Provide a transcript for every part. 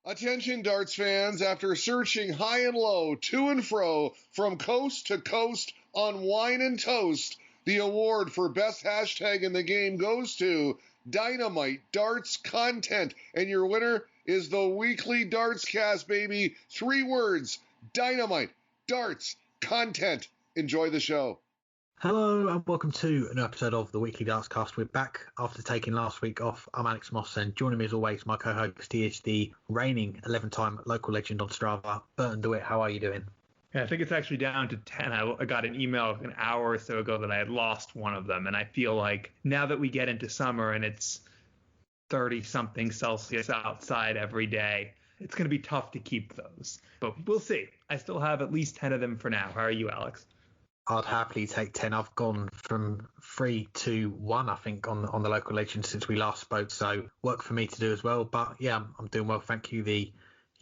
Attention darts fans, after searching high and low, to and fro, from coast to coast on Wine and Toast, the award for best hashtag in the game goes to Dynamite Darts Content. And your winner is the weekly Dartscast, baby. 3 words, Dynamite Darts Content. Enjoy the show. Hello and welcome to an episode of the Weekly Dartscast. We're back after taking last week off. I'm Alex Moss, and joining me as always, my co-host, he is the reigning 11-time local legend on Strava, Burton, DeWitt. How are you doing? Yeah, I think it's actually down to 10. I got an email an hour or so ago that I had lost one of them, and I feel like now that we get into summer and it's 30-something Celsius outside every day, it's going to be tough to keep those. But we'll see. I still have at least 10 of them for now. How are you, Alex? I'd happily take 10. I've gone from 3 to 1, I think, on the local legend since we last spoke. So work for me to do as well. But yeah, I'm doing well. Thank you. The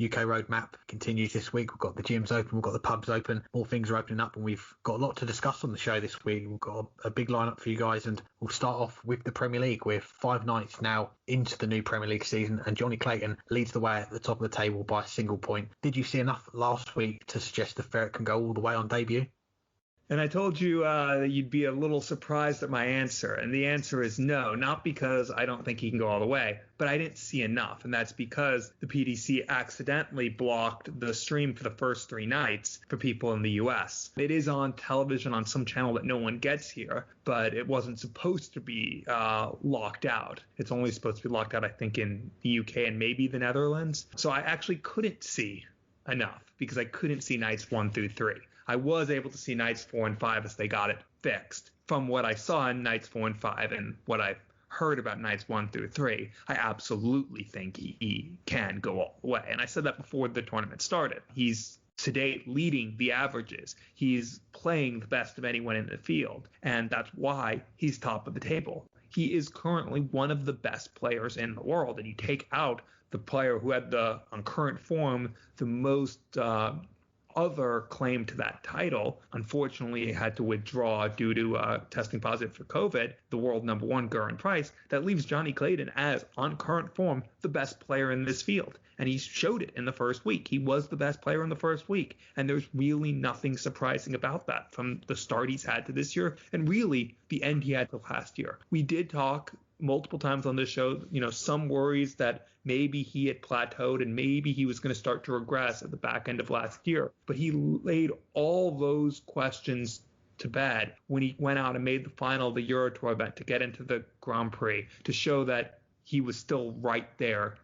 UK road map continues this week. We've got the gyms open. We've got the pubs open. More things are opening up, and we've got a lot to discuss on the show this week. We've got a big lineup for you guys, and we'll start off with the Premier League. We're 5 nights now into the new Premier League season, and Johnny Clayton leads the way at the top of the table by a single point. Did you see enough last week to suggest the Ferret can go all the way on debut? And I told you that you'd be a little surprised at my answer. And the answer is no, not because I don't think he can go all the way, but I didn't see enough. And that's because the PDC accidentally blocked the stream for the first 3 nights for people in the US. It is on television on some channel that no one gets here, but it wasn't supposed to be locked out. It's only supposed to be locked out, I think, in the UK and maybe the Netherlands. So I actually couldn't see enough because I couldn't see nights 1 through 3. I was able to see nights 4 and 5 as they got it fixed. From what I saw in nights 4 and 5 and what I've heard about nights 1 through 3, I absolutely think he can go all the way. And I said that before the tournament started. He's to date leading the averages. He's playing the best of anyone in the field, and that's why he's top of the table. He is currently one of the best players in the world, and you take out the player who had on current form the most other claim to that title. Unfortunately, he had to withdraw due to testing positive for COVID, the world number 1, Gerwyn Price. That leaves Johnny Clayton as, on current form, the best player in this field. And he showed it in the first week. He was the best player in the first week. And there's really nothing surprising about that from the start he's had to this year and really the end he had to last year. We did talk multiple times on this show, some worries that maybe he had plateaued and maybe he was going to start to regress at the back end of last year. But he laid all those questions to bed when he went out and made the final of the Euro Tour event to get into the Grand Prix, to show that he was still right there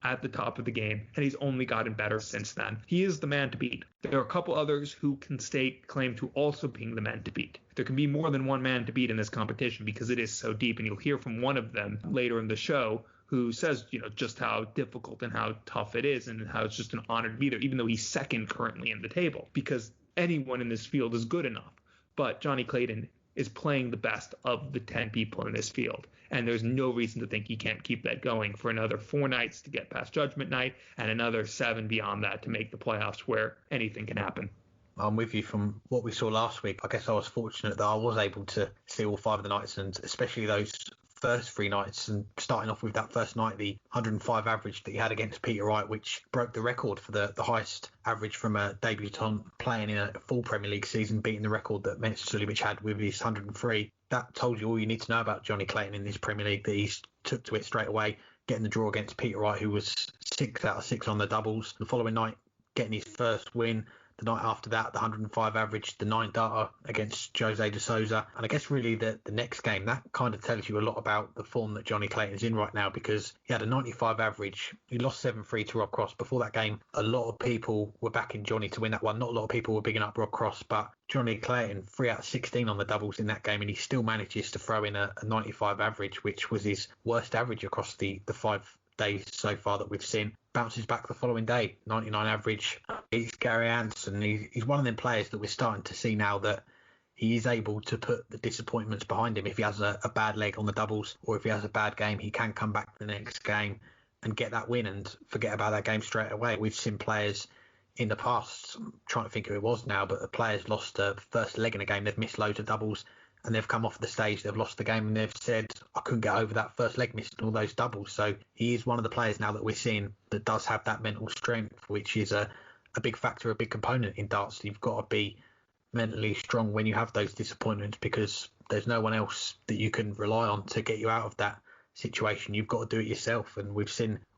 at the top of the game, and he's only gotten better since then. He is the man to beat. There are a couple others who can stake claim to also being the man to beat. There can be more than one man to beat in this competition because it is so deep, and you'll hear from one of them later in the show who says, just how difficult and how tough it is and how it's just an honor to be there, even though he's second currently in the table, because anyone in this field is good enough. But Johnny Clayton is playing the best of the 10 people in this field. And there's no reason to think he can't keep that going for another 4 nights to get past Judgment Night and another 7 beyond that to make the playoffs where anything can happen. I'm with you from what we saw last week. I guess I was fortunate that I was able to see all 5 of the nights, and especially those first 3 nights, and starting off with that first night, the 105 average that he had against Peter Wright, which broke the record for the highest average from a debutant playing in a full Premier League season, beating the record that Mensah Suljovic had with his 103. That told you all you need to know about Johnny Clayton in this Premier League, that he's took to it straight away, getting the draw against Peter Wright, who was 6 out of 6 on the doubles. The following night, getting his first win. The night after that, the 105 average, the 9 darter against Jose de Souza. And I guess really the next game, that kind of tells you a lot about the form that Johnny Clayton's in right now, because he had a 95 average. He lost 7-3 to Rob Cross. Before that game, a lot of people were backing Johnny to win that one. Not a lot of people were bigging up Rob Cross, but Johnny Clayton, 3 out of 16 on the doubles in that game, and he still manages to throw in a 95 average, which was his worst average across the 5 days so far that we've seen. Bounces back the following day, 99 average. He's Gary Anderson. He's one of them players that we're starting to see now that he is able to put the disappointments behind him. If he has a bad leg on the doubles or if he has a bad game, he can come back the next game and get that win and forget about that game straight away. We've seen players in the past, I'm trying to think who it was now, but the players lost the first leg in a game. They've missed loads of doubles and they've come off the stage, they've lost the game, and they've said, I couldn't get over that first leg miss and all those doubles. So he is one of the players now that we're seeing that does have that mental strength, which is a big factor, a big component in darts. You've got to be mentally strong when you have those disappointments, because there's no one else that you can rely on to get you out of that situation. You've got to do it yourself. And we've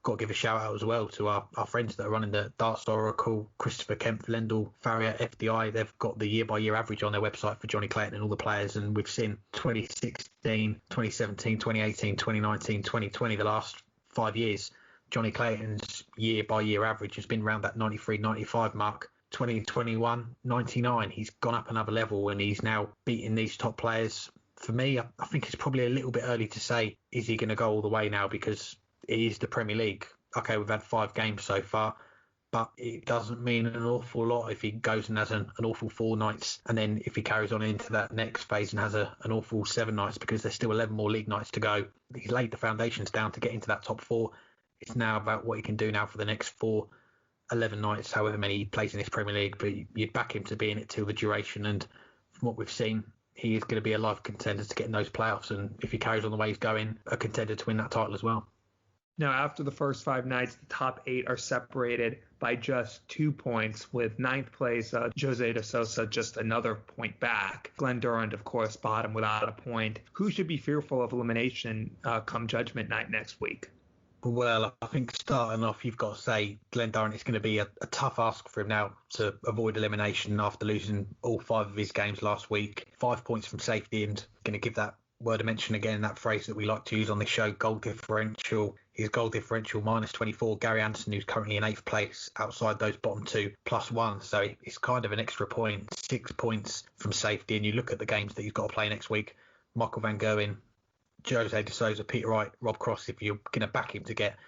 got to give a shout out as well to our friends that are running the Darts Oracle, Christopher Kemp, Lendl, Farrier, FDI. They've got the year-by-year average on their website for Johnny Clayton and all the players, and we've seen 2016, 2017, 2018, 2019, 2020, the last 5 years. Johnny Clayton's year-by-year average has been around that 93, 95 mark. 2021, 99. He's gone up another level, and he's now beating these top players. For me, I think it's probably a little bit early to say, is he going to go all the way now, because it is the Premier League. Okay, we've had 5 games so far, but it doesn't mean an awful lot if he goes and has an awful 4 nights, and then if he carries on into that next phase and has an awful 7 nights, because there's still 11 more league nights to go. He's laid the foundations down to get into that top 4. It's now about what he can do now for the next 11 nights, however many he plays in this Premier League, but you'd back him to be in it till the duration. And from what we've seen, he is going to be a live contender to get in those playoffs, and if he carries on the way he's going, a contender to win that title as well. Now, after the first 5 nights, the top 8 are separated by just 2 points, with 9th place Jose de Sousa just another point back. Glenn Durrant, of course, bottom without a point. Who should be fearful of elimination come Judgment Night next week? Well, I think starting off, you've got to say Glenn Durrant, it's going to be a tough ask for him now to avoid elimination after losing all 5 of his games last week. 5 points from safety, and going to give that word of mention again, that phrase that we like to use on this show, goal differential. His goal differential -24. Gary Anderson, who's currently in 8th place, outside those bottom 2, +1. So it's kind of an extra point, 6 points from safety. And you look at the games that he's got to play next week, Michael van Gerwen, Jose de Sousa, Peter Wright, Rob Cross. If you're going to back him to get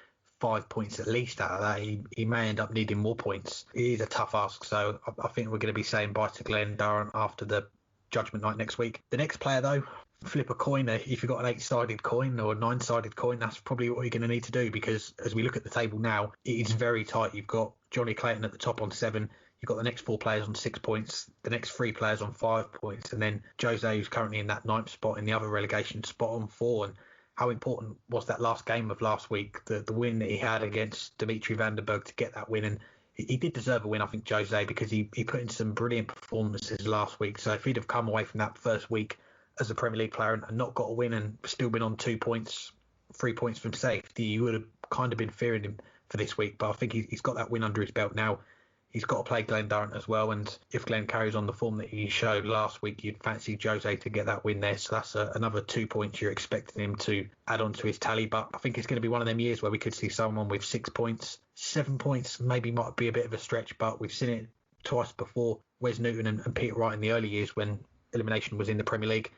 5 points at least out of that, he may end up needing more points. It is a tough ask, so I think we're going to be saying bye to Glenn Durrant after the Judgment Night next week. The next player, though, flip a coin. If you've got an 8-sided coin or a 9-sided coin, that's probably what you're going to need to do, because as we look at the table now, it is very tight. You've got Johnny Clayton at the top on 7. You've got the next 4 players on 6 points, the next 3 players on 5 points, and then Jose, who's currently in that 9th spot in the other relegation spot, on 4. And how important was that last game of last week, the win that he had against Dimitri Vandenberg to get that win? And he did deserve a win, I think, Jose, because he put in some brilliant performances last week. So if he'd have come away from that first week as a Premier League player and not got a win and still been on 2 points, 3 points from safety, you would have kind of been fearing him for this week. But I think he's got that win under his belt now. He's got to play Glenn Durrant as well, and if Glenn carries on the form that he showed last week, you'd fancy Jose to get that win there. So that's another 2 points you're expecting him to add on to his tally. But I think it's going to be one of them years where we could see someone with 6 points. 7 points maybe might be a bit of a stretch, but we've seen it twice before. Wes Newton and Peter Wright in the early years when elimination was in the Premier League.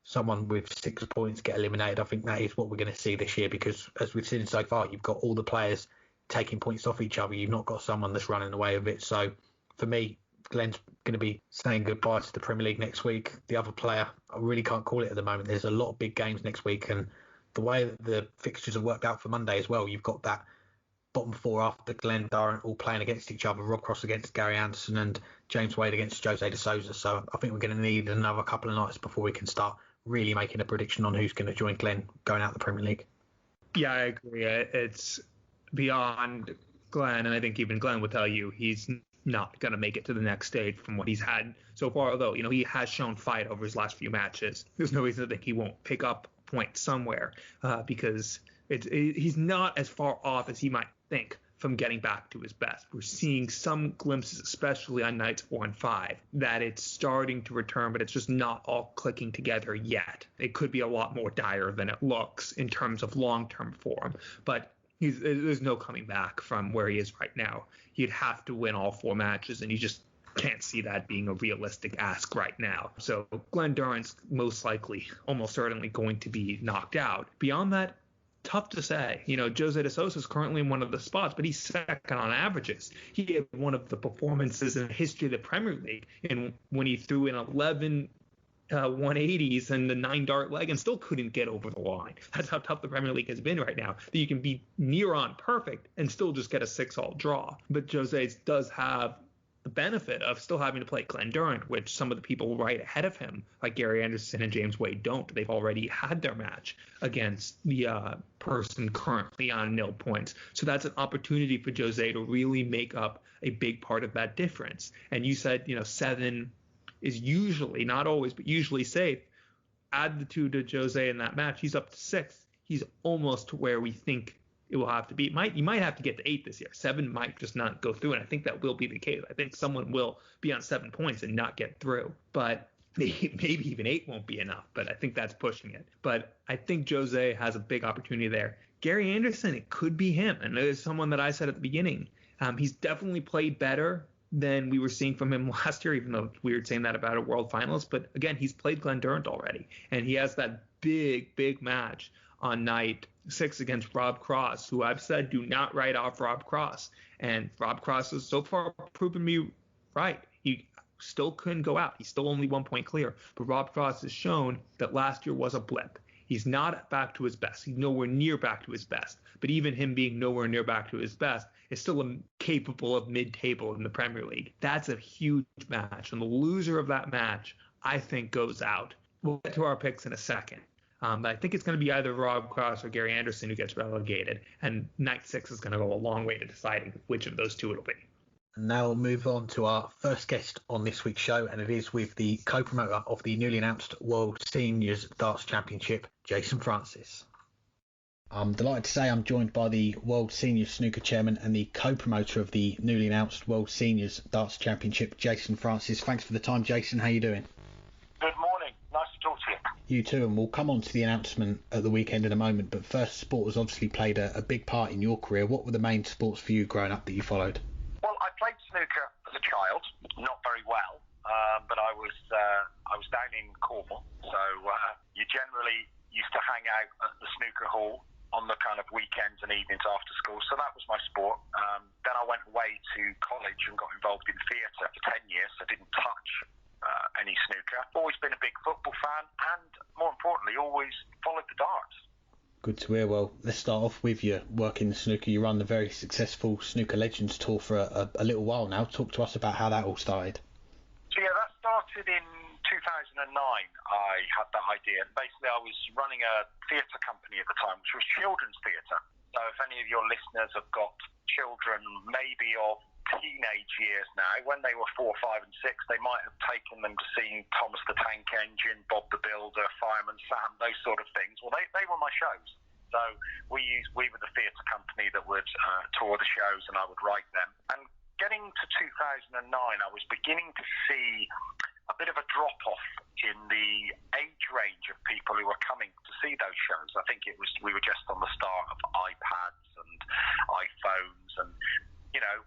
Someone with 6 points get eliminated. I think that is what we're going to see this year, because as we've seen so far, you've got all the players taking points off each other. You've not got someone that's running away with it. So for me, Glenn's going to be saying goodbye to the Premier League next week. The other player, I really can't call it at the moment. There's a lot of big games next week, and the way that the fixtures have worked out for Monday as well, you've got that bottom 4 after Glenn Durrant all playing against each other, Rob Cross against Gary Anderson and James Wade against Jose de Sousa. So I think we're going to need another couple of nights before we can start really making a prediction on who's going to join Glenn going out the Premier League. Yeah, I agree. It's beyond Glenn, and I think even Glenn would tell you he's not going to make it to the next stage from what he's had so far, although, he has shown fight over his last few matches. There's no reason to think he won't pick up points somewhere, because he's not as far off as he might think from getting back to his best. We're seeing some glimpses, especially on nights 4 and 5, that it's starting to return, but it's just not all clicking together yet. It could be a lot more dire than it looks in terms of long-term form, but there's no coming back from where he is right now. He'd have to win all 4 matches, and you just can't see that being a realistic ask right now. So Glenn Durrant's most likely, almost certainly going to be knocked out. Beyond that, tough to say. Jose de Sousa is currently in one of the spots, but he's second on averages. He had one of the performances in the history of the Premier League, and when he threw in 11 180s and the 9 dart leg and still couldn't get over the line. That's how tough the Premier League has been right now, that you can be near on perfect and still just get a 6-all draw. But Jose does have the benefit of still having to play Glenn Durrant, which some of the people right ahead of him, like Gary Anderson and James Wade, don't. They've already had their match against the person currently on 0 points. So that's an opportunity for Jose to really make up a big part of that difference. And you said, 7 is usually, not always, but usually safe. Add the 2 to Jose in that match. He's up to 6. He's almost to where we think it will have to be. You might have to get to 8 this year. 7 might just not go through, and I think that will be the case. I think someone will be on 7 points and not get through. But maybe even 8 won't be enough, but I think that's pushing it. But I think Jose has a big opportunity there. Gary Anderson, it could be him. And there's someone that I said at the beginning. He's definitely played better than we were seeing from him last year, even though it's weird saying that about a World Finals. But again, he's played Glenn Durrant already, and he has that big match on night 6 against Rob Cross, who I've said do not write off Rob Cross. And Rob Cross has so far proven me right. He still couldn't go out. He's still only 1 point clear. But Rob Cross has shown that last year was a blip. He's not back to his best. He's nowhere near back to his best. But even him being nowhere near back to his best is still capable of mid-table in the Premier League. That's a huge match. And the loser of that match, I think, goes out. We'll get to our picks in a second. But I think it's going to be either Rob Cross or Gary Anderson who gets relegated. And night 6 is going to go a long way to deciding which of those 2 it'll be. Now we'll move on to our first guest on this week's show, and it is with the co-promoter of the newly announced World Seniors Darts Championship, Jason Francis. I'm delighted to say I'm joined by the World Seniors Snooker Chairman and the co-promoter of the newly announced World Seniors Darts Championship, Jason Francis. Thanks for the time, Jason. How are you doing? Good morning. Nice to talk to you. You too, and we'll come on to the announcement at the weekend in a moment. But first, sport has obviously played a big part in your career. What were the main sports for you growing up that you followed? Well, I played snooker as a child, not very well, but I was down in Cornwall, so you generally used to hang out at the snooker hall on the kind of weekends and evenings after school. So that was my sport. Then I went away to college and got involved in theatre for 10 years. I didn't touch any snooker. Always been a big football fan, and more importantly, always followed the darts. Good to hear. Well, let's start off with your work in the snooker. You run the very successful Snooker Legends Tour for a little while now. Talk to us about how that all started. So yeah, that started in 2009. I had that idea, and basically I was running a theatre company at the time, which was children's theatre. So if any of your listeners have got children maybe of teenage years now, when they were 4, 5 and 6, they might have taken them to see Thomas the Tank Engine, Bob the Builder, Fireman Sam, those sort of things. Well, they were my shows. So we were the theatre company that would tour the shows, and I would write them. And getting to 2009, I was beginning to see a bit of a drop-off in the age range of people who were coming to see those shows. I think we were just on the start of iPads and iPhones, and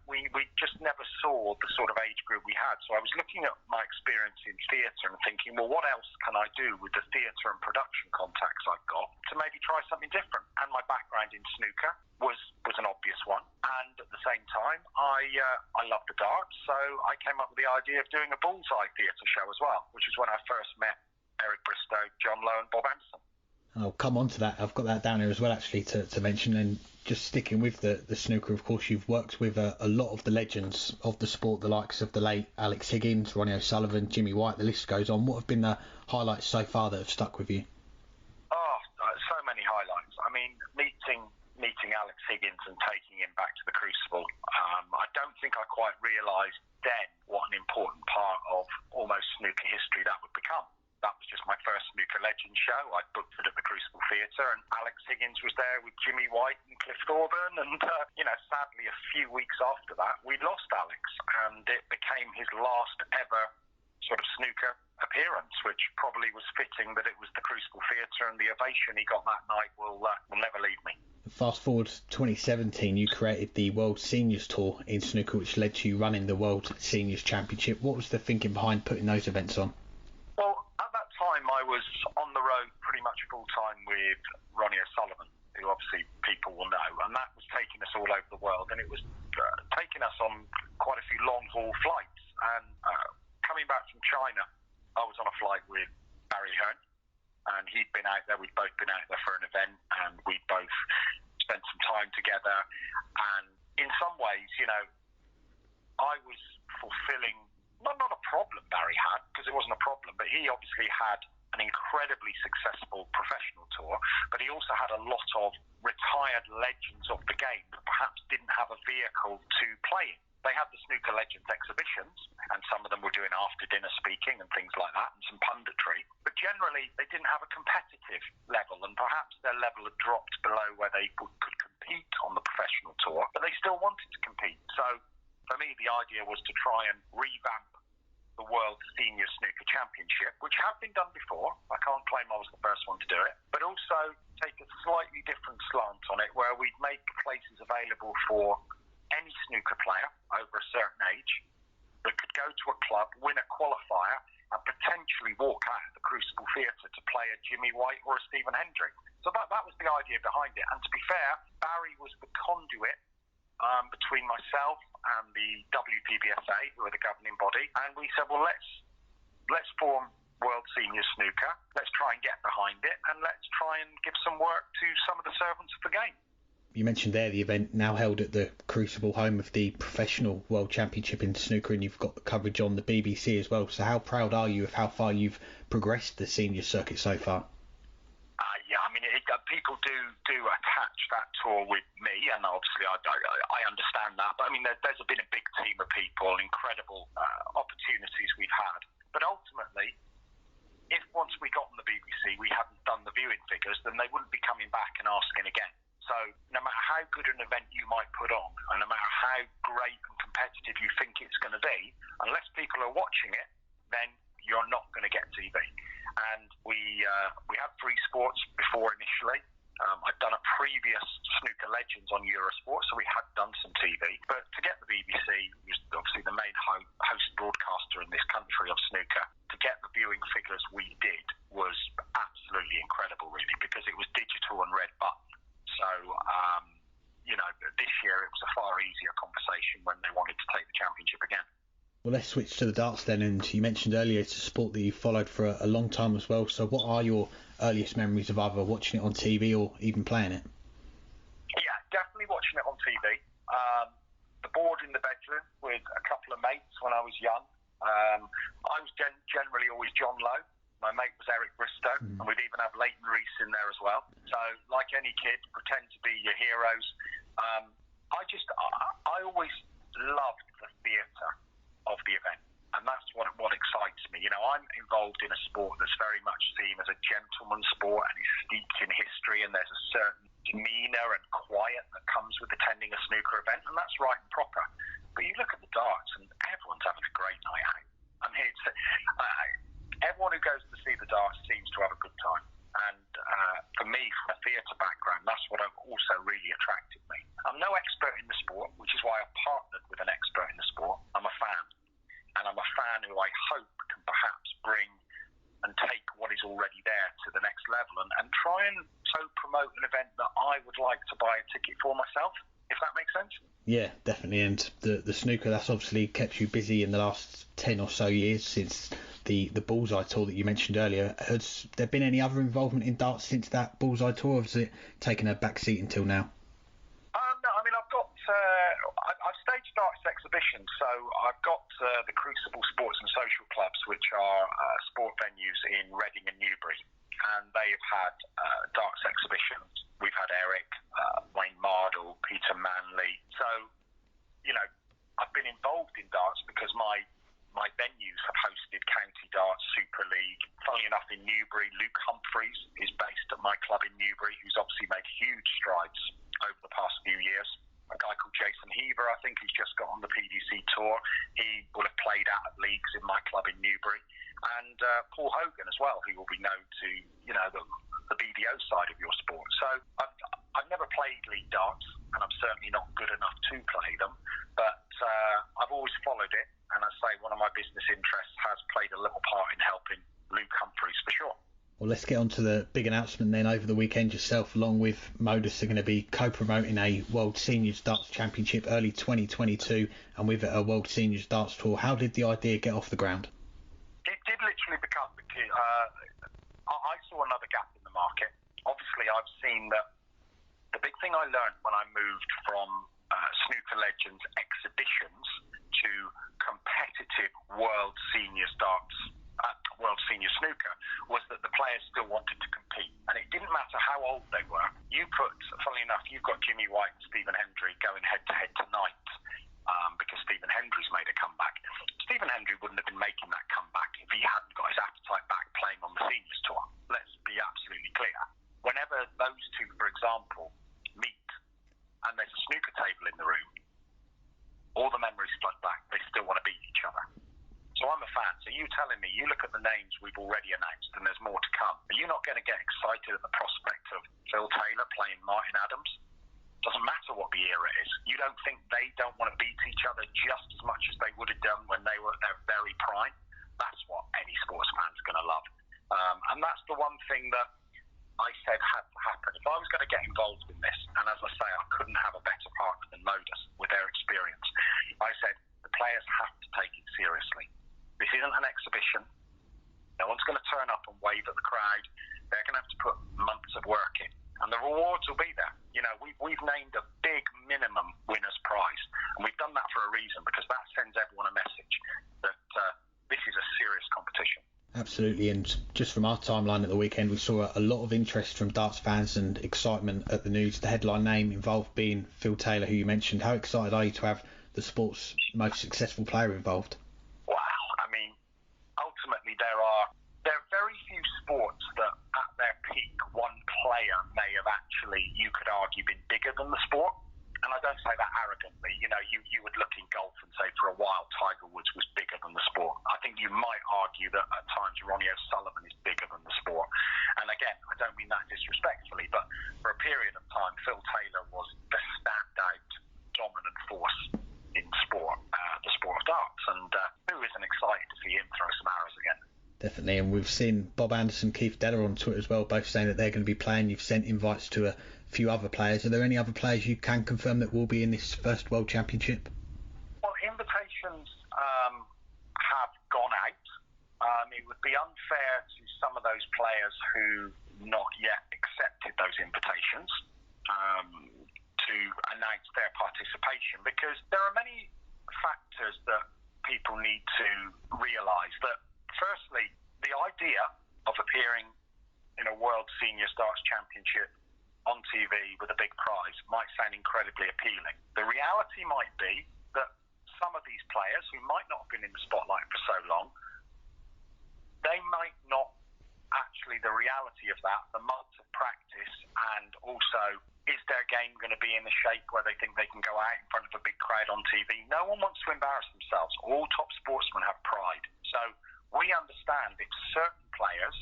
we just never saw the sort of age group we had. So I was looking at my experience in theatre and thinking, well, what else can I do with the theatre and production contacts I've got to maybe try something different? And my background in snooker was an obvious one. And at the same time, I love the darts, so I came up with the idea of doing a bullseye theatre show as well, which is when I first met Eric Bristow, John Lowe and Bob Anderson. I'll come on to that. I've got that down here as well, actually, to mention. And just sticking with the snooker, of course, you've worked with a lot of the legends of the sport, the likes of the late Alex Higgins, Ronnie O'Sullivan, Jimmy White, the list goes on. What have been the highlights so far that have stuck with you? Oh, so many highlights. I mean, meeting Alex Higgins and taking him back to the Crucible, I don't think I quite realised then what an important part of almost snooker history that would become. That was just my first Snooker Legends show. I booked it at the Crucible Theatre, and Alex Higgins was there with Jimmy White and Cliff Thorburn. And, sadly, a few weeks after that, we lost Alex, and it became his last ever sort of snooker appearance, which probably was fitting that it was the Crucible Theatre, and the ovation he got that night will never leave me. Fast forward to 2017, you created the World Seniors Tour in snooker, which led to you running the World Seniors Championship. What was the thinking behind putting those events on? Well, at that time, I was on the road pretty much full-time with Ronnie O'Sullivan, who obviously people will know, and that was taking us all over the world, and it was taking us on quite a few long-haul flights. And coming back from China, I was on a flight with Barry Hearn, and he'd been out there. We'd both been out there for an event, and we'd both spent some time together. And in some ways, I was fulfilling, not a problem Barry had, because it wasn't a problem, but he obviously had an incredibly successful professional tour, but he also had a lot of retired legends of the game that perhaps didn't have a vehicle to play in. They had the Snooker Legends exhibitions, and some of them were doing after-dinner speaking and things like that, and some punditry. But generally, they didn't have a competitive level, and perhaps their level had dropped below where they could compete on the professional tour, but they still wanted to compete. So, for me, the idea was to try and revamp the World Senior Snooker Championship, which had been done before. I can't claim I was the first one to do it, but also take a slightly different slant on it, where we'd make places available for any snooker player over a certain age that could go to a club, win a qualifier, and potentially walk out of the Crucible Theatre to play a Jimmy White or a Stephen Hendrick. So that was the idea behind it. And to be fair, Barry was the conduit between myself and the WPBSA, who are the governing body, and we said, well, let's form World Senior Snooker. Let's try and get behind it, and let's try and give some work to some of the servants of the game. You mentioned there the event now held at the Crucible, home of the professional World Championship in snooker, and you've got the coverage on the BBC as well. So how proud are you of how far you've progressed the senior circuit so far? Yeah, I mean, people do attach that tour with me, and obviously I understand that. But I mean, there's been a big team of people, incredible opportunities we've had. But ultimately, if once we got on the BBC, we hadn't done the viewing figures, then they wouldn't be coming back and asking again. So no matter how good an event you might put on, and no matter how great and competitive you think it's going to be, unless people are watching it, then you're not going to get TV. And we had Free Sports before initially. I'd done a previous Snooker Legends on Eurosport, so we had done some TV. But to get the BBC, who's obviously the main host broadcaster in this country of snooker, to get the viewing figures we did was absolutely incredible, really, because it was digital and red button. So, this year it was a far easier conversation when they wanted to take the championship again. Well, let's switch to the darts then. And you mentioned earlier it's a sport that you followed for a long time as well. So what are your earliest memories of either watching it on TV or even playing it? Yeah, definitely watching it on TV. The board in the bedroom with a couple of mates when I was young. I was generally always John Lowe. My mate was Eric Bristow, and we'd even have Leighton Reese in there as well. So, like any kid, pretend to be your heroes. I always loved the theatre of the event, and that's what excites me. You know, I'm involved in a sport that's very much seen as a gentleman's sport and is steeped in history, and there's a certain demeanour and quiet that comes with attending a snooker event, and that's right and proper. But you look at the darts, and everyone's having a great night out. I'm here to say, everyone who goes to see the darts seems to have a good time. And for me, from a theatre background, that's what also really attracted me. I'm no expert in the sport, which is why I've partnered with an expert in the sport. I'm a fan. And I'm a fan who I hope can perhaps bring and take what is already there to the next level and try and so promote an event that I would like to buy a ticket for myself, if that makes sense. Yeah, definitely. And the snooker, that's obviously kept you busy in the last 10 or so years since the Bullseye tour that you mentioned earlier. Has there been any other involvement in darts since that Bullseye tour, or has it taken a back seat until now? No, I mean, I've staged darts exhibitions, so I've got the Crucible Sports and Social Clubs, which are sport venues in Reading and Newbury, and they've had darts exhibitions. We've had Eric, Wayne Mardle, Peter Manley. So, I've been involved in darts because my venues have hosted County Darts, Super League. Funnily enough, in Newbury, Luke Humphreys is based at my club in Newbury, who's obviously made huge strides over the past few years. A guy called Jason Heaver, I think, he's just got on the PDC tour. He will have played out at leagues in my club in Newbury. And Paul Hogan as well, who will be known to, the BDO side of your sport. So I've never played league darts, and I'm certainly not good enough to play them. But I've always followed it. And I say one of my business interests has played a little part in helping Luke Humphreys for sure. Well, let's get on to the big announcement then. Over the weekend yourself, along with Modus, are going to be co-promoting a World Seniors Darts Championship early 2022 and with it a World Seniors Darts Tour. How did the idea get off the ground? It did literally become because I saw another gap in the market. Obviously, I've seen that the big thing I learned when I moved from Snooker Legends exhibitions to competitive World Senior Snooker was that the players still wanted to compete, and it didn't matter how old they were. Funnily enough, you've got Jimmy White and Stephen Hendry going head-to-head tonight because Stephen Hendry's made a comeback. Stephen Hendry wouldn't have been making that comeback if he hadn't got his appetite back playing on the Seniors Tour. Let's be absolutely clear. Whenever those two, for example, meet and there's a snooker table in the room, all the memories flood back. They still want to beat each other. So I'm a fan. So you telling me, you look at the names we've already announced and there's more to come. Are you not going to get excited at the prospect of Phil Taylor playing Martin Adams? Doesn't matter what the era is. You don't think they don't want to beat each other just as much as they would have done when they were at their very prime? That's what any sports fan's going to love. And that's the one thing that I said had to happen. If I was going to get involved in this, and as I say, I couldn't have a better partner than Modus with their experience, I said the players have to take it seriously. This isn't an exhibition. No one's going to turn up and wave at the crowd. They're going to have to put months of work in, and the rewards will be there. You know, we've named a big minimum winner's prize, and we've done that for a reason, because that sends everyone a message that this is a serious competition. Absolutely, and just from our timeline at the weekend, we saw a lot of interest from darts fans and excitement at the news. The headline name involved being Phil Taylor, who you mentioned. How excited are you to have the sport's most successful player involved? Wow, I mean, ultimately there are very few sports that at their peak one player may have actually, you could argue, been bigger than the sport. And I don't say that arrogantly. You know, you would look in golf and say for a while Tiger Woods was bigger than the sport. I think you might argue that at times Ronnie O'Sullivan is bigger than the sport. And again, I don't mean that disrespectfully, but for a period of time, Phil Taylor was the standout dominant force in sport, the sport of darts. And who isn't excited to see him throw some arrows again? Definitely, and we've seen Bob Anderson, Keith Deller on Twitter as well, both saying that they're going to be playing. You've sent invites to a few other players. Are there any other players you can confirm that will be in this first World Championship? Well, invitations have gone out. It would be unfair to some of those players who not yet accepted those invitations to announce their participation, because there are many factors that people need to realise. That firstly, the idea of appearing in a World Senior Darts Championship on TV with a big prize might sound incredibly appealing. The reality might be that some of these players who might not have been in the spotlight for so long, they might not actually, the reality of that, the months of practice, and also, is their game going to be in the shape where they think they can go out in front of a big crowd on TV? No one wants to embarrass themselves. All top sportsmen have pride. So we understand if certain players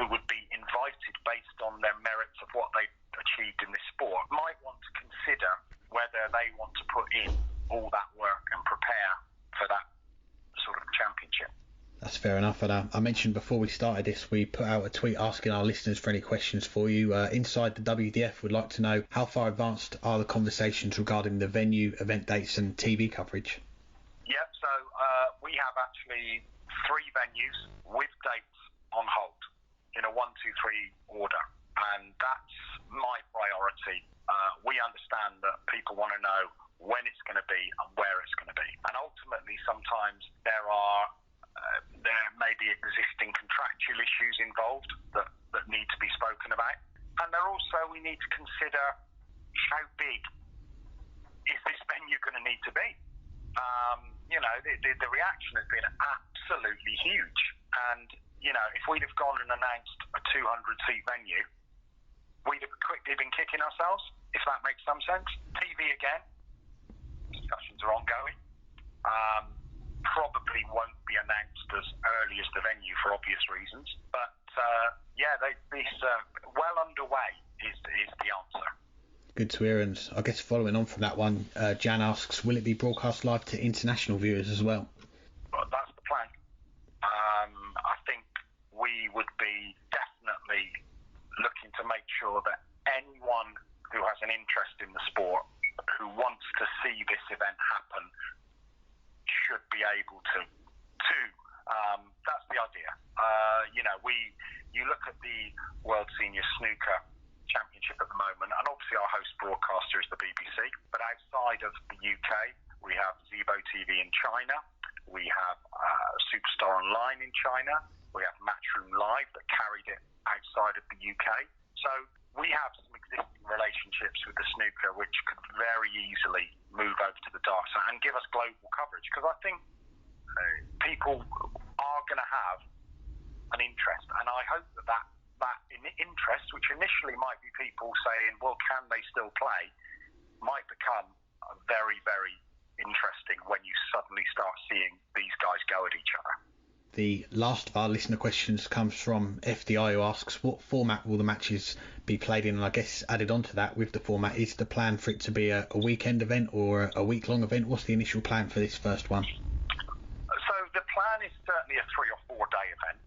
who would be invited based on their merits of what they've achieved in this sport might want to consider whether they want to put in all that work and prepare for that sort of championship. That's fair enough. And I mentioned before we started this, we put out a tweet asking our listeners for any questions for you. Inside the WDF would like to know, how far advanced are the conversations regarding the venue, event dates and TV coverage? Yep, so we have actually 3 venues with dates on hold in a 1, 2, 3 order, and that's my priority. We understand that people want to know when it's going to be and where it's going to be, and ultimately sometimes there may be existing contractual issues involved that need to be spoken about, and there also we need to consider how big is this venue going to need to be. The reaction has been absolutely huge, and if we'd have gone and announced a 200-seat venue, we'd have quickly been kicking ourselves, if that makes some sense. TV again, discussions are ongoing. Probably won't be announced as early as the venue for obvious reasons, but well underway is the answer. Good to hear, and I guess following on from that one, Jan asks, will it be broadcast live to international viewers as well? Well, that's the plan. I think we would be definitely looking to make sure that anyone who has an interest in the sport, who wants to see this event happen, should be able to. That's the idea. You look at the World Senior Snooker Championship at the moment, and obviously our host broadcaster is the BBC, but outside of the UK we have Zebo TV in China. We have Superstar Online in China. We have Matchroom Live that carried it outside of the UK. So we have some existing relationships with the snooker which could very easily move over to the darts and give us global coverage, because I think people are going to have an interest, and I hope that interest, which initially might be people saying, well, can they still play, might become very, very interesting when you suddenly start seeing these guys go at each other. The last of our listener questions comes from FDI, who asks, what format will the matches be played in? And I guess added on to that, with the format, is the plan for it to be a weekend event or a week-long event? What's the initial plan for this first one? So the plan is certainly a 3 or 4 day event,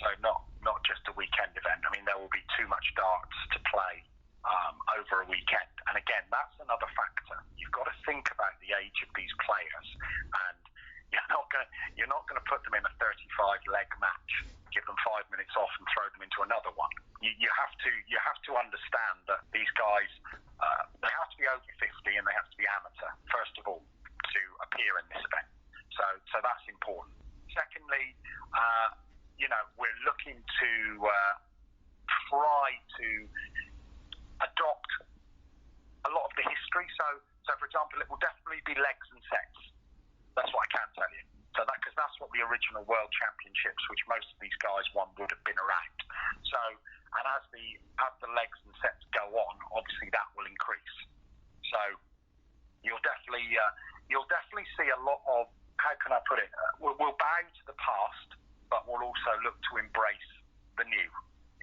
so not just a weekend event. I mean, there will be too much darts to play over a weekend. And again, that's another factor. You've got to think about the age of these players, and you're not going to put them in a 35 leg match, give them 5 minutes off and throw them into another one. You have to understand that these guys, they have to be over 50 and they have to be amateur, first of all, to appear in this event. So that's important. Secondly, we're looking to try to adopt a lot of the history. So for example, it will definitely be legs and sets. That's what I can tell you. So because that's what the original World Championships, which most of these guys won, would have been around. So, and as the legs and sets go on, obviously that will increase. So you'll definitely see a lot of, how can I put it? We'll bow to the past, but we'll also look to embrace the new,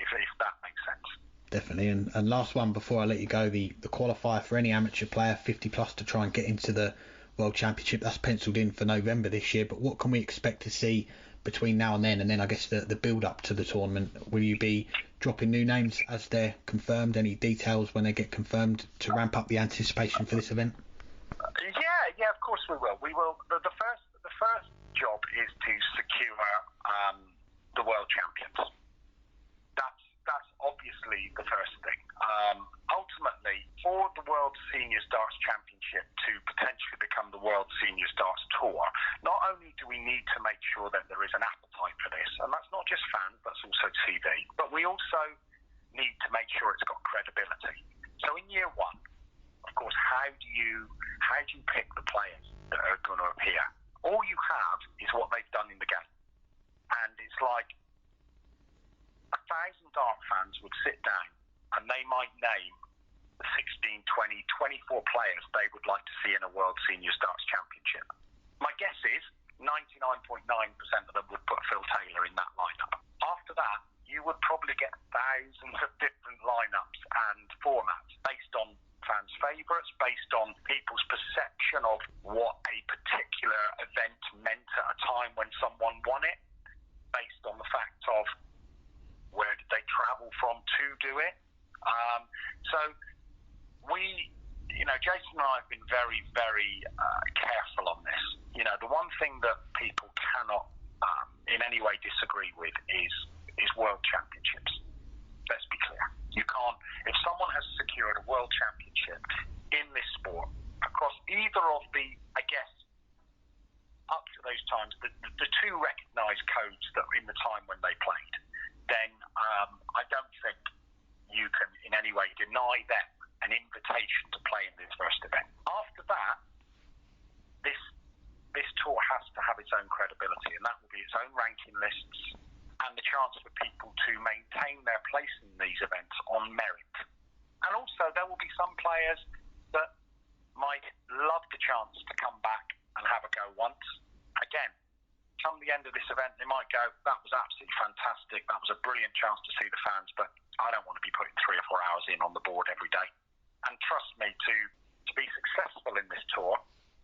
if that makes sense. Definitely. And last one before I let you go, the qualifier for any amateur player 50 plus to try and get into the World Championship, that's penciled in for November this year. But what can we expect to see between now and then I guess the build up to the tournament? Will you be dropping new names as they're confirmed? Any details when they get confirmed to ramp up the anticipation for this event? Yeah, of course we will. We will. The first job is to secure the World Champions. That's obviously the first thing. Ultimately, for the World Seniors Darts Championship to potentially become the World Seniors Darts Tour, not only do we need to make sure that there is an appetite for this, and that's not just fans, that's also TV, but we also need to make sure it's got credibility. So in year one, of course, how do you pick the players that are going to appear? All you have is what they've done in the game. And it's like 1,000 dart fans would sit down and they might name the 16, 20, 24 players they would like to see in a World Seniors Darts Championship. My guess is 99.9% of them would put Phil Taylor in that lineup. After that, you would probably get thousands of different lineups and formats based on fans' favourites, based on people's perception of what a particular event meant at a time when someone won it, based on the fact of where did they travel from to do it. So Jason and I have been very, very careful on this. The one thing that people cannot in any way disagree with is World Championships. Let's be clear. You can't, if someone has secured a World Championship in this sport across either of the, I guess, up to those times, the two recognised codes that in the time when they played, then I don't think you can in any way deny them an invitation to play in this first event. After that, this tour has to have its own credibility, and that will be its own ranking lists and the chance for people to maintain their place in these events on merit. And also, there will be some players that might love the chance to come back and have a go once. Again, come the end of this event, they might go, that was absolutely fantastic, that was a brilliant chance to see the fans, but I don't want to be putting 3 or 4 hours in on the board every day. And trust me, to be successful in this tour,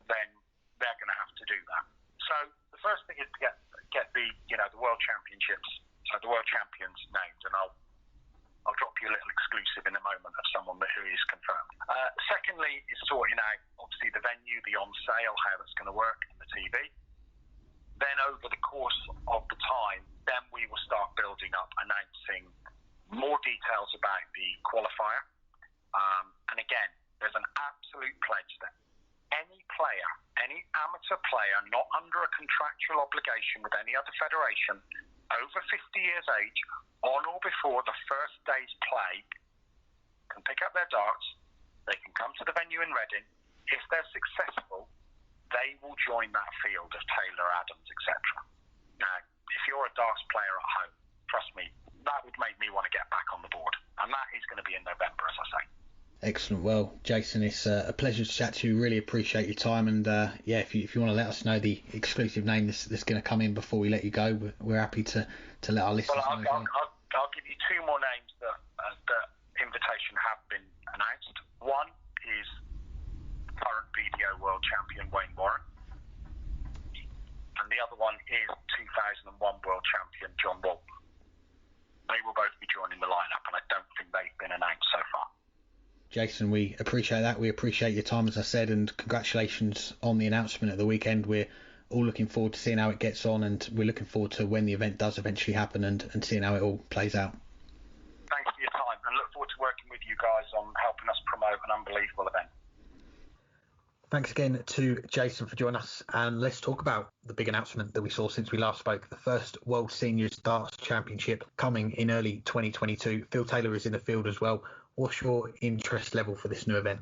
then they're going to have to do that. So the first thing is to get the World Championships, so the World Champions named, and I'll drop you a little exclusive in a moment of someone who is confirmed. Secondly, is sorting out obviously the venue, the on sale, how that's going to work, and the TV. Then over the course of the time, then we will start building up, announcing more details about the qualifier. And again, there's an absolute pledge that any player, any amateur a player not under a contractual obligation with any other federation, over 50 years age, on or before the first day's play, can pick up their darts. They can come to the venue in Reading. If they're successful, they will join that field of Taylor, Adams, etc. Now, if you're a darts player at home, trust me, that would make me want to get back on the board. And that is going to be in November, as I say. Excellent. Well, Jason, it's a pleasure to chat to you. Really appreciate your time. And if you want to let us know the exclusive name that's going to come in before we let you go, we're happy to let our listeners know. I'll give you two more names that invitation have been announced. One is current BDO world champion Wayne Warren, and the other one is 2001 world champion John Walton. They will both be joining the lineup, and I don't think they've been announced so far. Jason, we appreciate that. We appreciate your time, as I said, and congratulations on the announcement at the weekend. We're all looking forward to seeing how it gets on, and we're looking forward to when the event does eventually happen and seeing how it all plays out. Thanks for your time, and look forward to working with you guys on helping us promote an unbelievable event. Thanks again to Jason for joining us, and let's talk about the big announcement that we saw since we last spoke. The first World Seniors Darts Championship coming in early 2022. Phil Taylor is in the field as well. What's your interest level for this new event?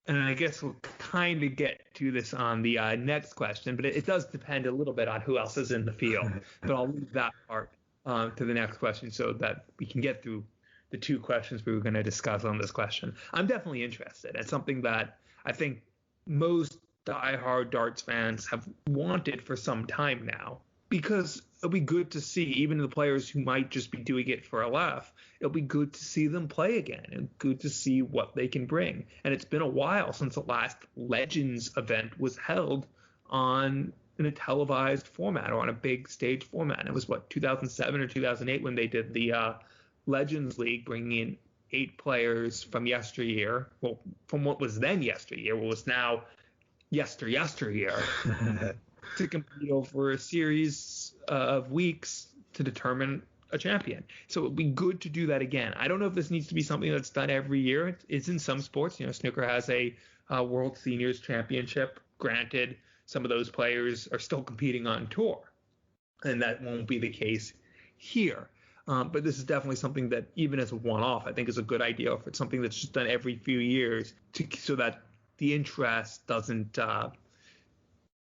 And I guess we'll kind of get to this on the next question, but it does depend a little bit on who else is in the field. But I'll leave that part to the next question so that we can get through the two questions we were going to discuss on this question. I'm definitely interested. It's something that I think most diehard darts fans have wanted for some time now, because it'll be good to see, even the players who might just be doing it for a laugh, it'll be good to see them play again and good to see what they can bring. And it's been a while since the last Legends event was held in a televised format or on a big stage format. It was 2007 or 2008 when they did the Legends League, bringing in 8 players from yesteryear. Well, from what was then yesteryear, what was now yesteryear. To compete over a series of weeks to determine a champion. So it would be good to do that again. I don't know if this needs to be something that's done every year. It's in some sports. Snooker has a World Seniors Championship. Granted, some of those players are still competing on tour, and that won't be the case here. But this is definitely something that, even as a one-off, I think is a good idea. If it's something that's just done every few years, so that the interest doesn't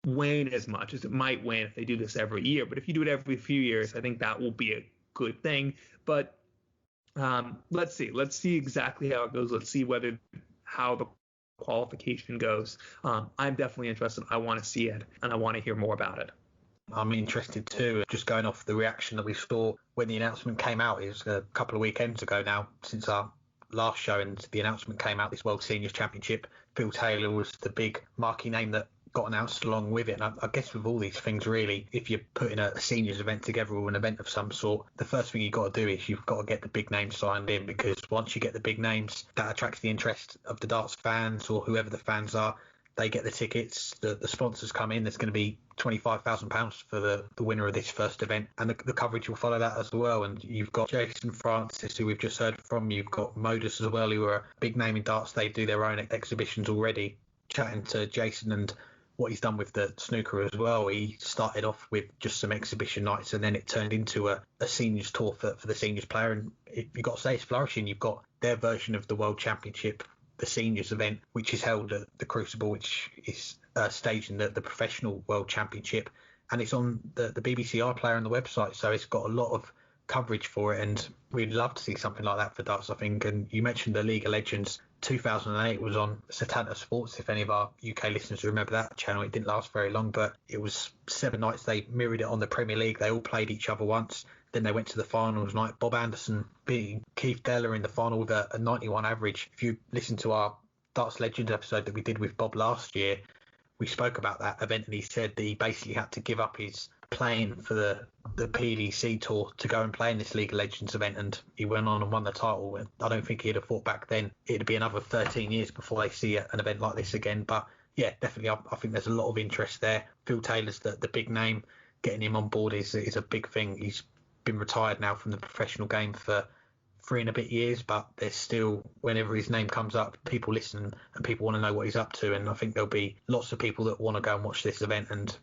wane as much as it might wane if they do this every year. But if you do it every few years, I think that will be a good thing. But let's see exactly how it goes. Let's see how the qualification goes. I'm definitely interested. I want to see it, and I want to hear more about it. I'm interested too. Just going off the reaction that we saw when the announcement came out, it was a couple of weekends ago now since our last show, and the announcement came out, this World Seniors Championship. Phil Taylor was the big marquee name that got announced along with it. And I guess with all these things, really, if you're putting a seniors event together or an event of some sort, the first thing you've got to do is you've got to get the big names signed in, because once you get the big names, that attracts the interest of the darts fans or whoever the fans are. They get the tickets, the sponsors come in. There's going to be £25,000 for the winner of this first event, and the coverage will follow that as well. And you've got Jason Francis, who we've just heard from. You've got Modus as well, who are a big name in darts. They do their own exhibitions already. Chatting to Jason and what he's done with the snooker as well. He started off with just some exhibition nights, and then it turned into a seniors tour for the seniors player. And you've got to say it's flourishing. You've got their version of the World Championship, the seniors event, which is held at the Crucible, which is staged in the professional World Championship, and it's on the BBC iPlayer on the website, so it's got a lot of coverage for it, and we'd love to see something like that for darts, I think. And you mentioned the League of Legends. 2008 was on Setanta Sports, if any of our UK listeners remember that channel. It didn't last very long, but it was 7 nights. They mirrored it on the Premier League. They all played each other once. Then they went to the finals night. Bob Anderson beating Keith Deller in the final with a 91 average. If you listen to our Darts Legends episode that we did with Bob last year, we spoke about that event, and he said that he basically had to give up his playing for the PDC tour to go and play in this League of Legends event, and he went on and won the title. I don't think he'd have fought back then. It'd be another 13 years before they see an event like this again. But yeah, definitely, I think there's a lot of interest there. Phil Taylor's the big name. Getting him on board is a big thing. He's been retired now from the professional game for 3 and a bit years, but there's still, whenever his name comes up, people listen and people want to know what he's up to. And I think there'll be lots of people that want to go and watch this event. And,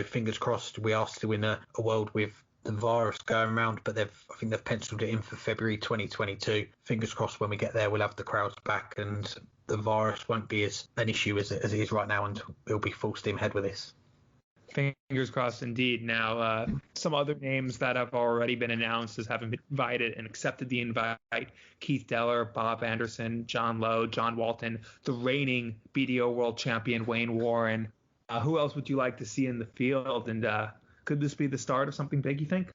fingers crossed, we are still in a world with the virus going around, but I think they've penciled it in for February 2022. Fingers crossed when we get there, we'll have the crowds back and the virus won't be as an issue as it is right now, and it'll be full steam ahead with this. Fingers crossed indeed. Now, some other names that have already been announced as having been invited and accepted the invite: Keith Deller, Bob Anderson, John Lowe, John Walton, the reigning BDO world champion Wayne Warren. Who else would you like to see in the field? And could this be the start of something big, you think?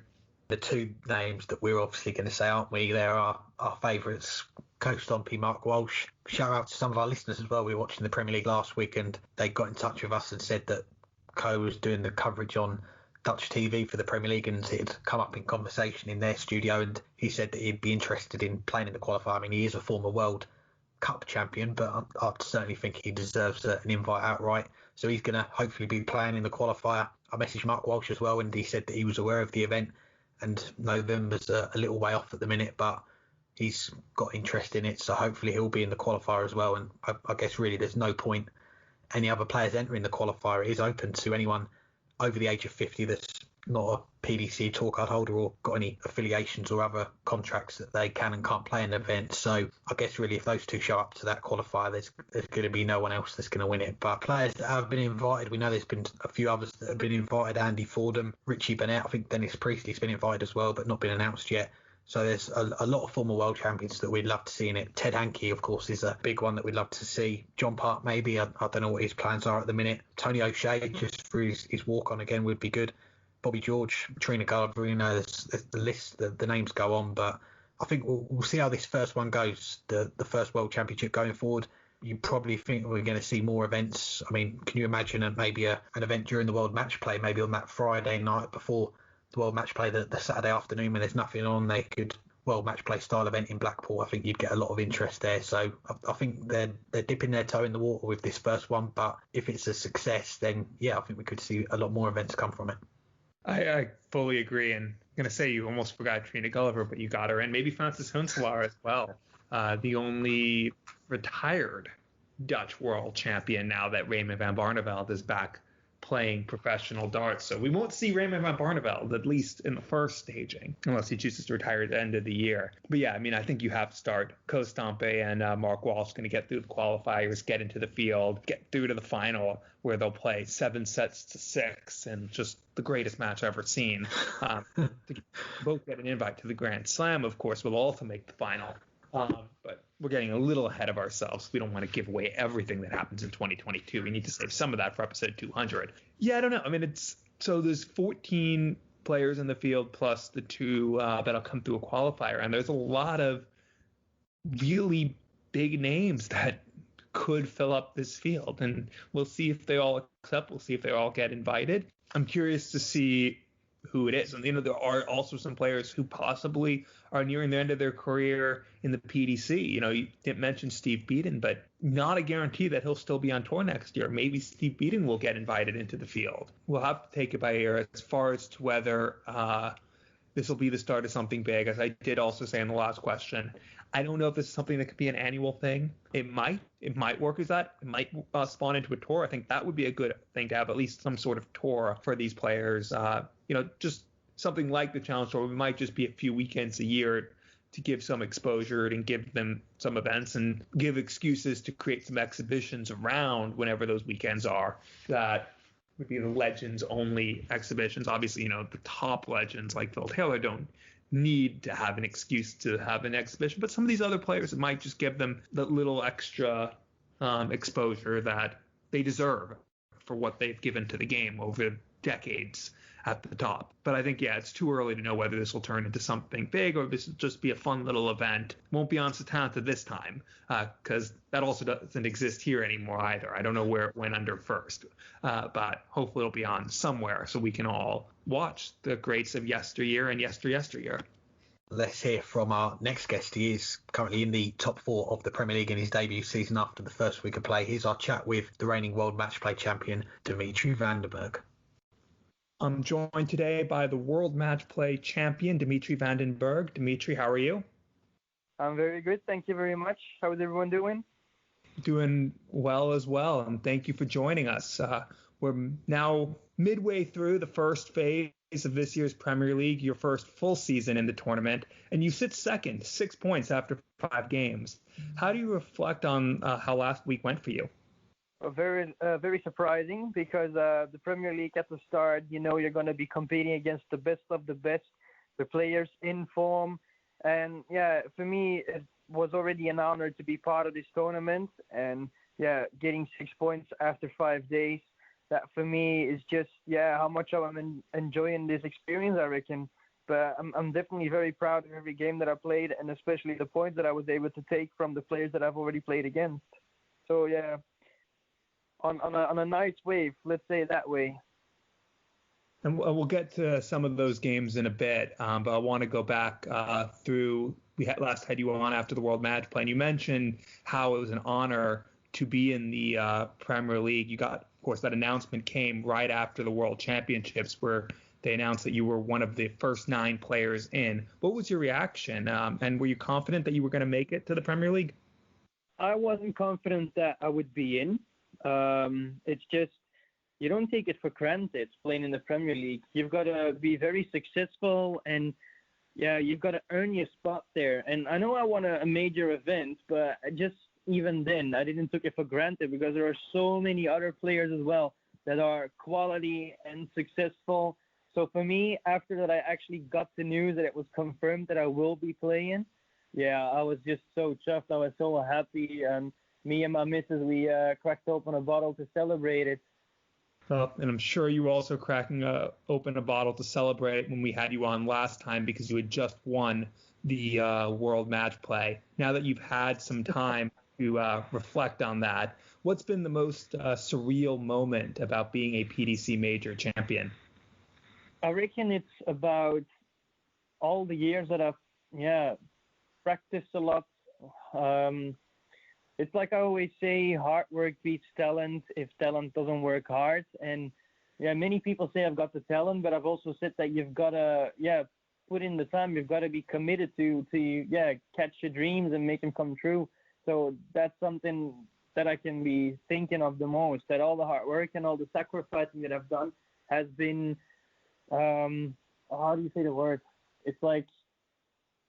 The two names that we're obviously going to say, aren't we? They're our favourites, co-stompy Mark Walsh. Shout out to some of our listeners as well. We were watching the Premier League last week and they got in touch with us and said that Co was doing the coverage on Dutch TV for the Premier League and it had come up in conversation in their studio, and he said that he'd be interested in playing in the qualifier. I mean, he is a former World Cup champion, but I certainly think he deserves an invite outright. So he's going to hopefully be playing in the qualifier. I messaged Mark Walsh as well, and he said that he was aware of the event, and November's a little way off at the minute, but he's got interest in it, so hopefully he'll be in the qualifier as well. And I guess really there's no point any other players entering the qualifier. It is open to anyone over the age of 50 that's not a PDC tour card holder or got any affiliations or other contracts that they can and can't play in the event. So I guess really if those two show up to that qualifier, there's going to be no one else that's going to win it. But players that have been invited, we know there's been a few others that have been invited: Andy Fordham, Richie Bennett, I think Dennis Priestley's been invited as well, but not been announced yet. So there's a lot of former world champions that we'd love to see in it. Ted Hankey, of course, is a big one that we'd love to see. John Park, maybe. I don't know what his plans are at the minute. Tony O'Shea, just for his walk-on again, would be good. Bobby George, Trina Gulliver, there's the list, the names go on. But I think we'll see how this first one goes, the first World Championship going forward. You probably think we're going to see more events. I mean, can you imagine maybe an event during the World Matchplay, maybe on that Friday night before the World Matchplay, the Saturday afternoon when there's nothing on, they could World Matchplay style event in Blackpool. I think you'd get a lot of interest there. So I think they're dipping their toe in the water with this first one. But if it's a success, then yeah, I think we could see a lot more events come from it. I fully agree. And I'm going to say you almost forgot Trina Gulliver, but you got her. And maybe Francis Hunselaar as well. The only retired Dutch world champion now that Raymond van Barneveld is back playing professional darts. So we won't see Raymond van Barneveld, at least in the first staging, unless he chooses to retire at the end of the year. But yeah, I mean, I think you have to start. Costampe and Mark Walsh going to get through the qualifiers, get into the field, get through to the final where they'll play 7-6 and just the greatest match I've ever seen. To both get an invite to the Grand Slam, of course, will also make the final. But we're getting a little ahead of ourselves. We don't want to give away everything that happens in 2022. We need to save some of that for episode 200. Yeah, I don't know. I mean, there's 14 players in the field plus the two that'll come through a qualifier. And there's a lot of really big names that could fill up this field. And we'll see if they all accept. We'll see if they all get invited. I'm curious to see who it is. And, there are also some players who possibly are nearing the end of their career in the PDC. You didn't mention Steve Beaton, but not a guarantee that he'll still be on tour next year. Maybe Steve Beaton will get invited into the field. We'll have to take it by ear as far as to whether this will be the start of something big. As I did also say in the last question, I don't know if this is something that could be an annual thing. It might work as that. It might spawn into a tour. I think that would be a good thing to have at least some sort of tour for these players. Just something like the Challenge Tour. We might just be a few weekends a year to give some exposure and give them some events and give excuses to create some exhibitions around whenever those weekends are. That would be the legends only exhibitions. Obviously, the top legends like Phil Taylor don't need to have an excuse to have an exhibition, but some of these other players, it might just give them the little extra exposure that they deserve for what they've given to the game over decades at the top. But I think, it's too early to know whether this will turn into something big or this will just be a fun little event. Won't be on Setanta this time because that also doesn't exist here anymore either. I don't know where it went under first, but hopefully it'll be on somewhere so we can all watch the greats of yesteryear and yesteryear. Let's hear from our next guest. He is currently in the top 4 of the Premier League in his debut season after the first week of play. Here's our chat with the reigning World Matchplay champion, Dimitri Vandenberg. I'm joined today by the World Matchplay champion, Dimitri Vandenberg. Dimitri, how are you? I'm very good. Thank you very much. How is everyone doing? Doing well as well, and thank you for joining us. We're now midway through the first phase of this year's Premier League, your first full season in the tournament, and you sit second, 6 points after 5 games. How do you reflect on how last week went for you? Very surprising because the Premier League at the start, you're going to be competing against the best of the best, the players in form. And yeah, for me, it was already an honor to be part of this tournament. And yeah, getting 6 points after 5 days, that for me is just, how much I'm enjoying this experience, I reckon. But I'm definitely very proud of every game that I played, and especially the points that I was able to take from the players that I've already played against. So yeah, on a nice wave, let's say it that way. And we'll get to some of those games in a bit, but I want to go back through. We last had you on after the World Matchplay, and you mentioned how it was an honor to be in the Premier League. You got, of course, that announcement came right after the World Championships, where they announced that you were one of the first 9 players in. What was your reaction, and were you confident that you were going to make it to the Premier League? I wasn't confident that I would be in. It's just, you don't take it for granted playing in the Premier League. You've got to be very successful, and you've got to earn your spot there. And I know I won a major event, but even then, I didn't take it for granted because there are so many other players as well that are quality and successful. So for me, after that, I actually got the news that it was confirmed that I will be playing. Yeah, I was just so chuffed. I was so happy. And me and my missus, we cracked open a bottle to celebrate it. And I'm sure you were also cracking open a bottle to celebrate when we had you on last time because you had just won the World Matchplay. Now that you've had some time to reflect on that, what's been the most surreal moment about being a PDC Major champion? I reckon it's about all the years that I've practiced a lot. It's like I always say, hard work beats talent if talent doesn't work hard. And many people say I've got the talent, but I've also said that you've got to put in the time. You've got to be committed to catch your dreams and make them come true. So that's something that I can be thinking of the most, that all the hard work and all the sacrificing that I've done has been, how do you say the word? It's like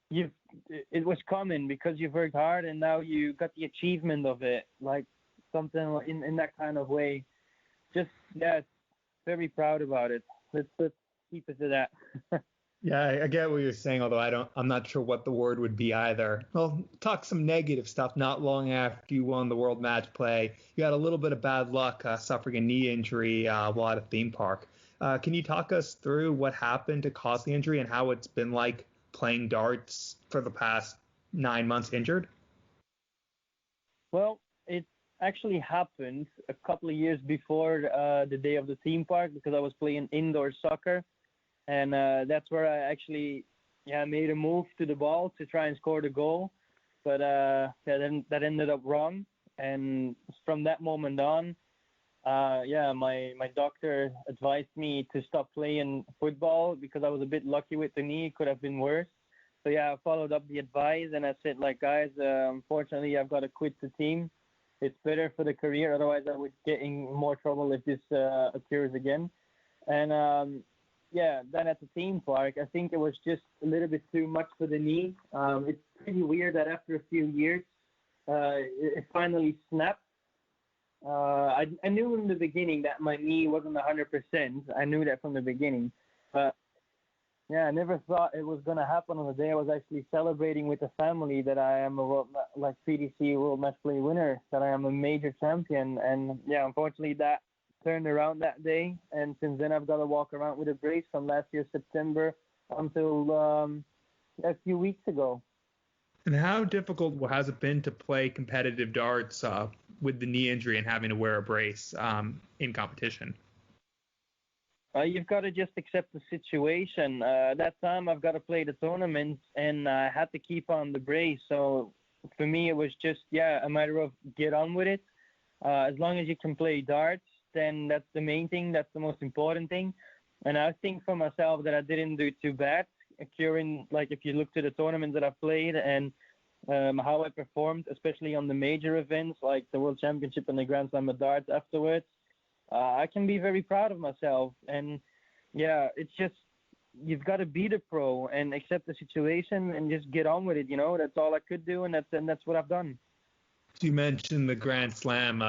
it was coming because you've worked hard and now you got the achievement of it, like something in that kind of way. Just, very proud about it. Let's keep it to that. Yeah, I get what you're saying, although I'm not sure what the word would be either. Well, talk some negative stuff. Not long after you won the World Matchplay, you had a little bit of bad luck suffering a knee injury while at a theme park. Can you talk us through what happened to cause the injury and how it's been like playing darts for the past 9 months injured? Well, it actually happened a couple of years before the day of the theme park because I was playing indoor soccer. And that's where I actually made a move to the ball to try and score the goal. But that ended up wrong. And from that moment on, my doctor advised me to stop playing football because I was a bit lucky with the knee. It could have been worse. So I followed up the advice and I said, guys, unfortunately, I've got to quit the team. It's better for the career. Otherwise, I would get in more trouble if this occurs again. And then at the theme park, I think it was just a little bit too much for the knee. It's pretty weird that after a few years, it finally snapped. I knew in the beginning that my knee wasn't 100%. I knew that from the beginning. But, I never thought it was going to happen on the day I was actually celebrating with the family that I am a PDC World Matchplay winner, that I am a major champion. And, unfortunately, that turned around that day. And since then, I've got to walk around with a brace from last year, September, until a few weeks ago. And how difficult has it been to play competitive darts with the knee injury and having to wear a brace in competition? You've got to just accept the situation. That time I've got to play the tournaments and I had to keep on the brace. So for me, it was just, a matter of get on with it. As long as you can play darts, then that's the main thing. That's the most important thing. And I think for myself that I didn't do too bad. If you look to the tournaments that I played and how I performed, especially on the major events like the World Championship and the Grand Slam of Darts afterwards, I can be very proud of myself. And yeah, it's just, you've got to be the pro and accept the situation and just get on with it. That's all I could do, and that's what I've done. You mentioned the Grand Slam,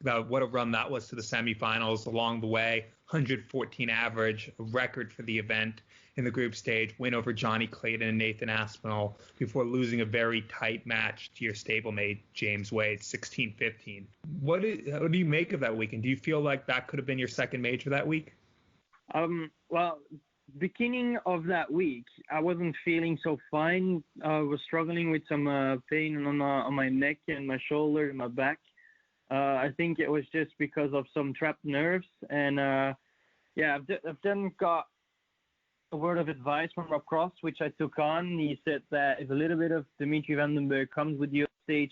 about what a run that was to the semifinals along the way. 114 average, a record for the event in the group stage, win over Johnny Clayton and Nathan Aspinall before losing a very tight match to your stablemate, James Wade, 16-15. What do you make of that weekend? Do you feel like that could have been your second major that week? Well, beginning of that week, I wasn't feeling so fine. I was struggling with some pain on my neck and my shoulder and my back. I think it was just because of some trapped nerves. And I've then got a word of advice from Rob Cross, which I took on. He said that if a little bit of Dimitri Vandenberg comes with you on stage,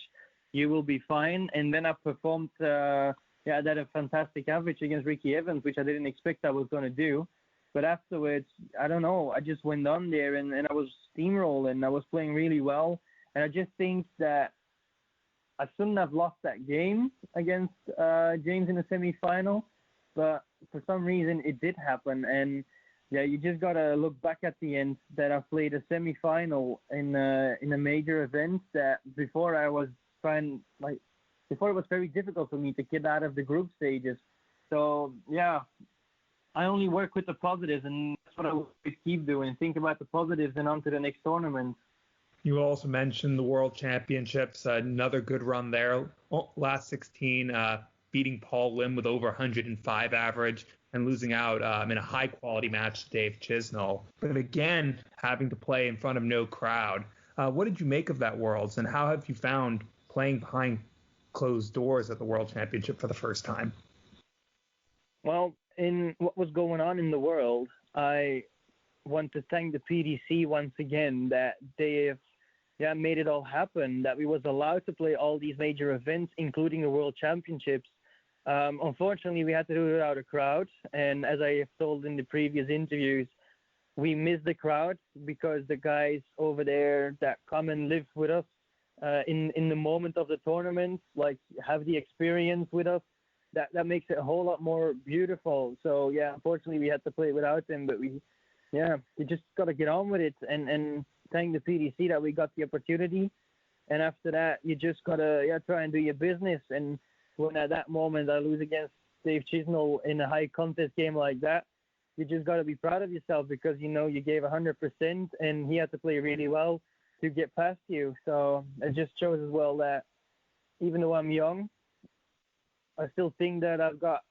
you will be fine. And then I performed, I had a fantastic average against Ricky Evans, which I didn't expect I was going to do. But afterwards, I don't know, I just went on there and I was steamrolling. I was playing really well. And I just think that I shouldn't have lost that game against James in the semi-final. But for some reason, it did happen. And yeah, you just got to look back at the end that I played a semi-final in a major event that before it was very difficult for me to get out of the group stages. So, yeah, I only work with the positives, and that's what I will keep doing. Think about the positives and on to the next tournament. You also mentioned the World Championships, another good run there. Last 16, beating Paul Lim with over 105 average and losing out in a high-quality match to Dave Chisnall. But again, having to play in front of no crowd. What did you make of that Worlds, and how have you found playing behind closed doors at the World Championship for the first time? Well, in what was going on in the world, I want to thank the PDC once again that they have made it all happen, that we was allowed to play all these major events, including the World Championships. Unfortunately, we had to do it without a crowd. And as I have told in the previous interviews, we miss the crowd because the guys over there that come and live with us in the moment of the tournament, like have the experience with us, that makes it a whole lot more beautiful. So, yeah, unfortunately, we had to play without them. But you just got to get on with it and thank the PDC that we got the opportunity. And after that, you just got to try and do your business. And when at that moment I lose against Dave Chisnall in a high contest game like that, you just got to be proud of yourself because, you gave 100% and he had to play really well to get past you. So it just shows as well that even though I'm young, I still think that I've got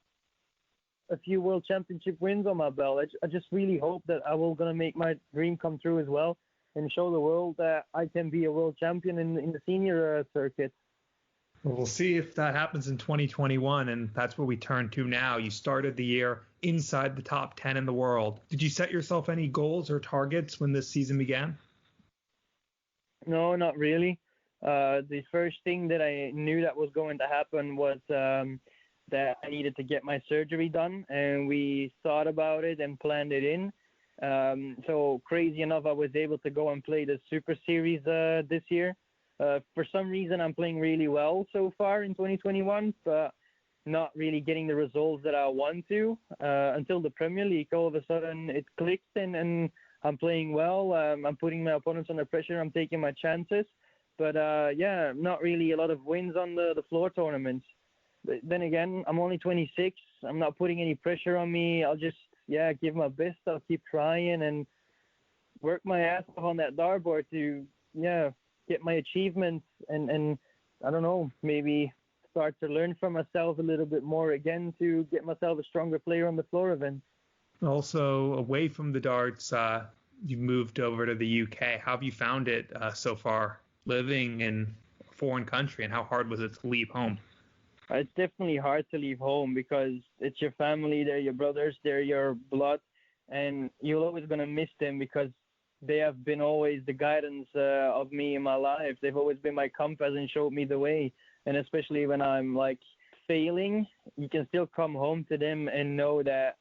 a few World Championship wins on my belt. I just really hope that I will going to make my dream come true as well and show the world that I can be a world champion in the senior circuit. Well, we'll see if that happens in 2021, and that's where we turn to now. You started the year inside the top 10 in the world. Did you set yourself any goals or targets when this season began? No, not really. The first thing that I knew that was going to happen was that I needed to get my surgery done, and we thought about it and planned it in. So crazy enough, I was able to go and play the Super Series this year. For some reason, I'm playing really well so far in 2021, but not really getting the results that I want to until the Premier League. All of a sudden, it clicked and I'm playing well. I'm putting my opponents under pressure. I'm taking my chances. But, not really a lot of wins on the floor tournaments. But then again, I'm only 26. I'm not putting any pressure on me. I'll just, give my best. I'll keep trying and work my ass off on that dartboard to, get my achievements and I don't know, maybe start to learn from myself a little bit more again to get myself a stronger player on the floor event. Also, away from the darts, you've moved over to the UK. How have you found it so far, living in a foreign country, and how hard was it to leave home? It's definitely hard to leave home because it's your family, they're your brothers, they're your blood, and you're always going to miss them because they have been always the guidance of me in my life. They've always been my compass and showed me the way. And especially when I'm failing, you can still come home to them and know that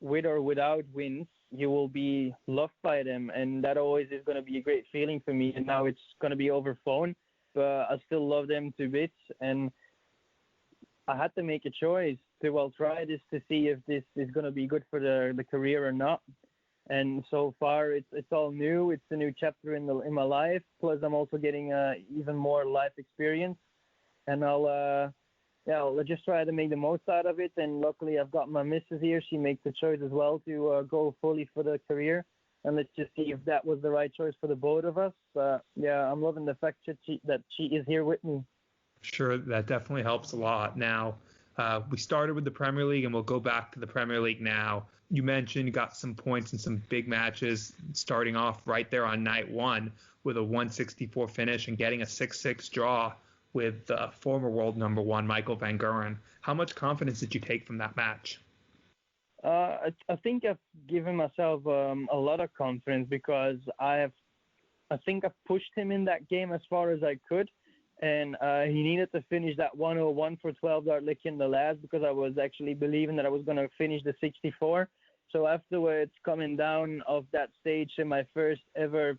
with or without wins, you will be loved by them, and that always is going to be a great feeling for me. And now it's going to be over phone, but I still love them to bits, and I had to make a choice to, well, try this to see if this is going to be good for the career or not. And so far, it's all new. It's a new chapter in my life. Plus, I'm also getting even more life experience, and I'll just try to make the most out of it. And luckily, I've got my missus here. She makes the choice as well to go fully for the career. And let's just see if that was the right choice for the both of us. Yeah, I'm loving the fact that she is here with me. Sure, that definitely helps a lot. Now, we started with the Premier League, and we'll go back to the Premier League now. You mentioned you got some points in some big matches, starting off right there on night one with a 164 finish and getting a 6-6 draw with former world number one Michael van Gerwen. How much confidence did you take from that match? I think I've given myself a lot of confidence because I think I've pushed him in that game as far as I could. And he needed to finish that 101 for 12 dart lick in the last because I was actually believing that I was going to finish the 64. So afterwards, coming down of that stage in my first ever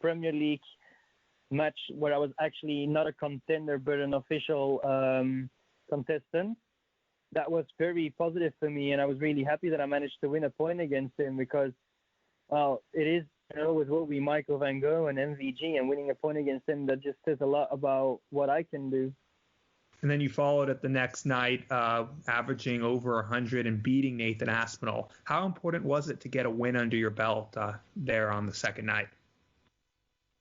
Premier League match where I was actually not a contender but an official contestant, that was very positive for me, and I was really happy that I managed to win a point against him because, well, it is always will be Michael van Gerwen and MVG, and winning a point against him, that just says a lot about what I can do. And then you followed it the next night, averaging over 100 and beating Nathan Aspinall. How important was it to get a win under your belt there on the second night?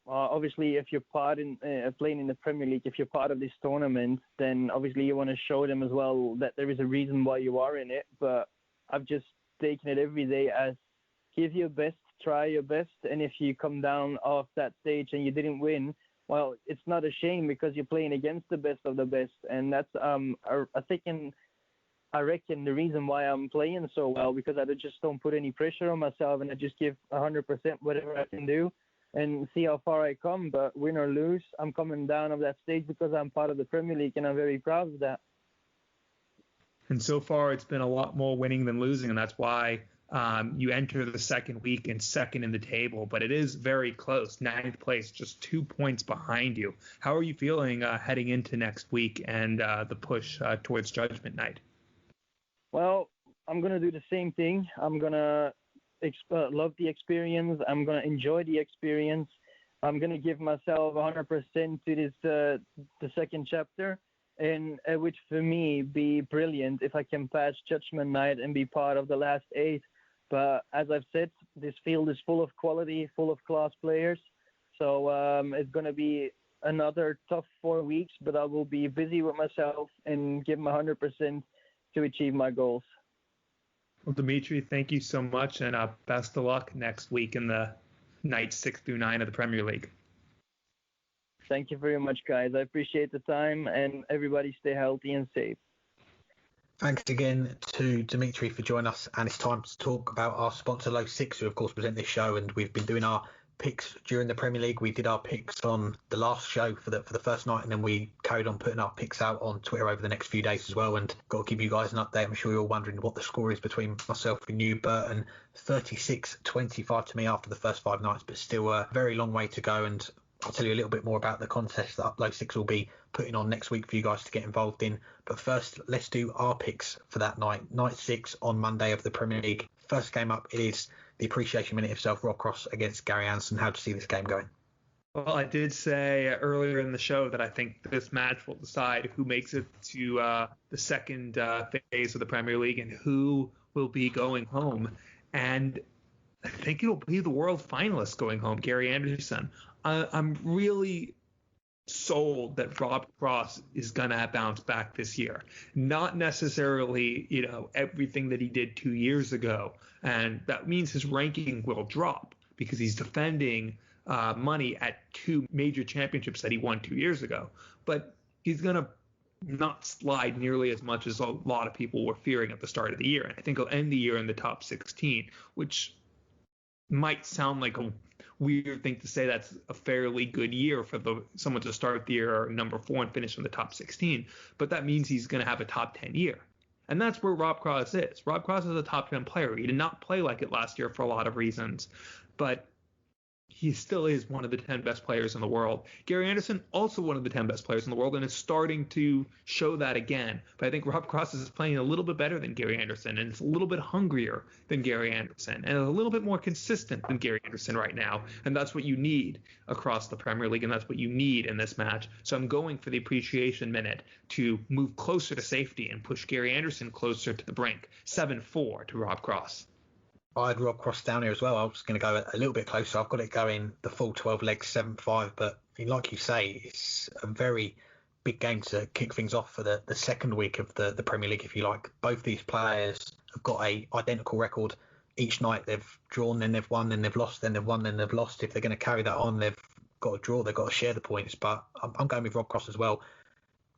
Obviously, if you're playing in the Premier League, if you're part of this tournament, then obviously you want to show them as well that there is a reason why you are in it. But I've just taken it every day as give your best, try your best, and if you come down off that stage and you didn't win, well, it's not a shame because you're playing against the best of the best, and that's I reckon the reason why I'm playing so well, because I just don't put any pressure on myself and I just give 100% whatever I can do and see how far I come. But win or lose, I'm coming down of that stage because I'm part of the Premier League, and I'm very proud of that. And so far, it's been a lot more winning than losing, and that's why you enter the second week and second in the table. But it is very close, 9th place, just 2 points behind you. How are you feeling heading into next week and the push towards Judgment Night? Well, I'm going to do the same thing. I'm going to love the experience. I'm going to enjoy the experience. I'm going to give myself 100% to this the second chapter, and which for me be brilliant if I can pass Judgment Night and be part of the last 8. But as I've said, this field is full of quality, full of class players. So it's going to be another tough 4 weeks, but I will be busy with myself and give my 100% to achieve my goals. Well, Dimitri, thank you so much, and best of luck next week in the nights 6 through 9 of the Premier League. Thank you very much, guys. I appreciate the time, and everybody stay healthy and safe. Thanks again to Dimitri for joining us, and it's time to talk about our sponsor, Low Six, who of course present this show, and we've been doing our picks during the Premier League. We did our picks on the last show for the first night, and then we carried on putting our picks out on Twitter over the next few days as well, and got to give you guys an update. I'm sure you're all wondering what the score is between myself and you, Burton. 36-25 to me after the first 5 nights, but still a very long way to go, and I'll tell you a little bit more about the contest that Low Six will be putting on next week for you guys to get involved in. But first, let's do our picks for that night. Night 6 on Monday of the Premier League. First game up, it is the Appreciation Minute itself, Rob Cross against Gary Anderson. How do you see this game going? Well, I did say earlier in the show that I think this match will decide who makes it to the second phase of the Premier League and who will be going home. And I think it'll be the world finalist going home, Gary Anderson. I'm really sold that Rob Cross is going to bounce back this year. Not necessarily, everything that he did 2 years ago. And that means his ranking will drop because he's defending money at 2 major championships that he won 2 years ago. But he's going to not slide nearly as much as a lot of people were fearing at the start of the year. And I think he'll end the year in the top 16, which might sound like a weird thing to say. That's a fairly good year for someone to start the year number 4 and finish in the top 16. But that means he's going to have a top 10 year. And that's where Rob Cross is. Rob Cross is a top 10 player. He did not play like it last year for a lot of reasons, but he still is one of the 10 best players in the world. Gary Anderson, also one of the 10 best players in the world, and is starting to show that again. But I think Rob Cross is playing a little bit better than Gary Anderson, and it's a little bit hungrier than Gary Anderson, and a little bit more consistent than Gary Anderson right now. And that's what you need across the Premier League, and that's what you need in this match. So I'm going for the appreciation minute to move closer to safety and push Gary Anderson closer to the brink. 7-4 to Rob Cross. I had Rob Cross down here as well. I was going to go a little bit closer. I've got it going the full 12 legs, 7-5. But like you say, it's a very big game to kick things off for the second week of the Premier League, if you like. Both these players have got a identical record. Each night they've drawn, then they've won, then they've lost, then they've won, then they've lost. If they're going to carry that on, they've got to draw. They've got to share the points. But I'm going with Rob Cross as well.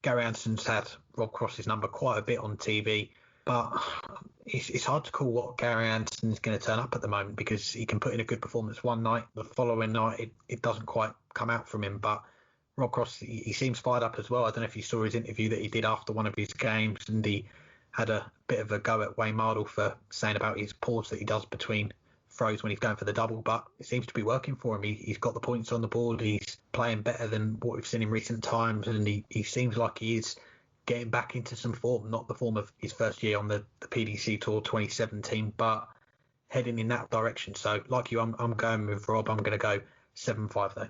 Gary Anderson's had Rob Cross's number quite a bit on TV. But it's hard to call what Gary Anderson is going to turn up at the moment, because he can put in a good performance one night, the following night it doesn't quite come out from him. But Rob Cross, he seems fired up as well. I don't know if you saw his interview that he did after one of his games, and he had a bit of a go at Wayne Mardle for saying about his pause that he does between throws when he's going for the double, but it seems to be working for him. He's got the points on the board, he's playing better than what we've seen in recent times, and he seems like he is getting back into some form, not the form of his first year on the PDC Tour 2017, but heading in that direction. So like you, I'm going with Rob. I'm going to go 7-5 though.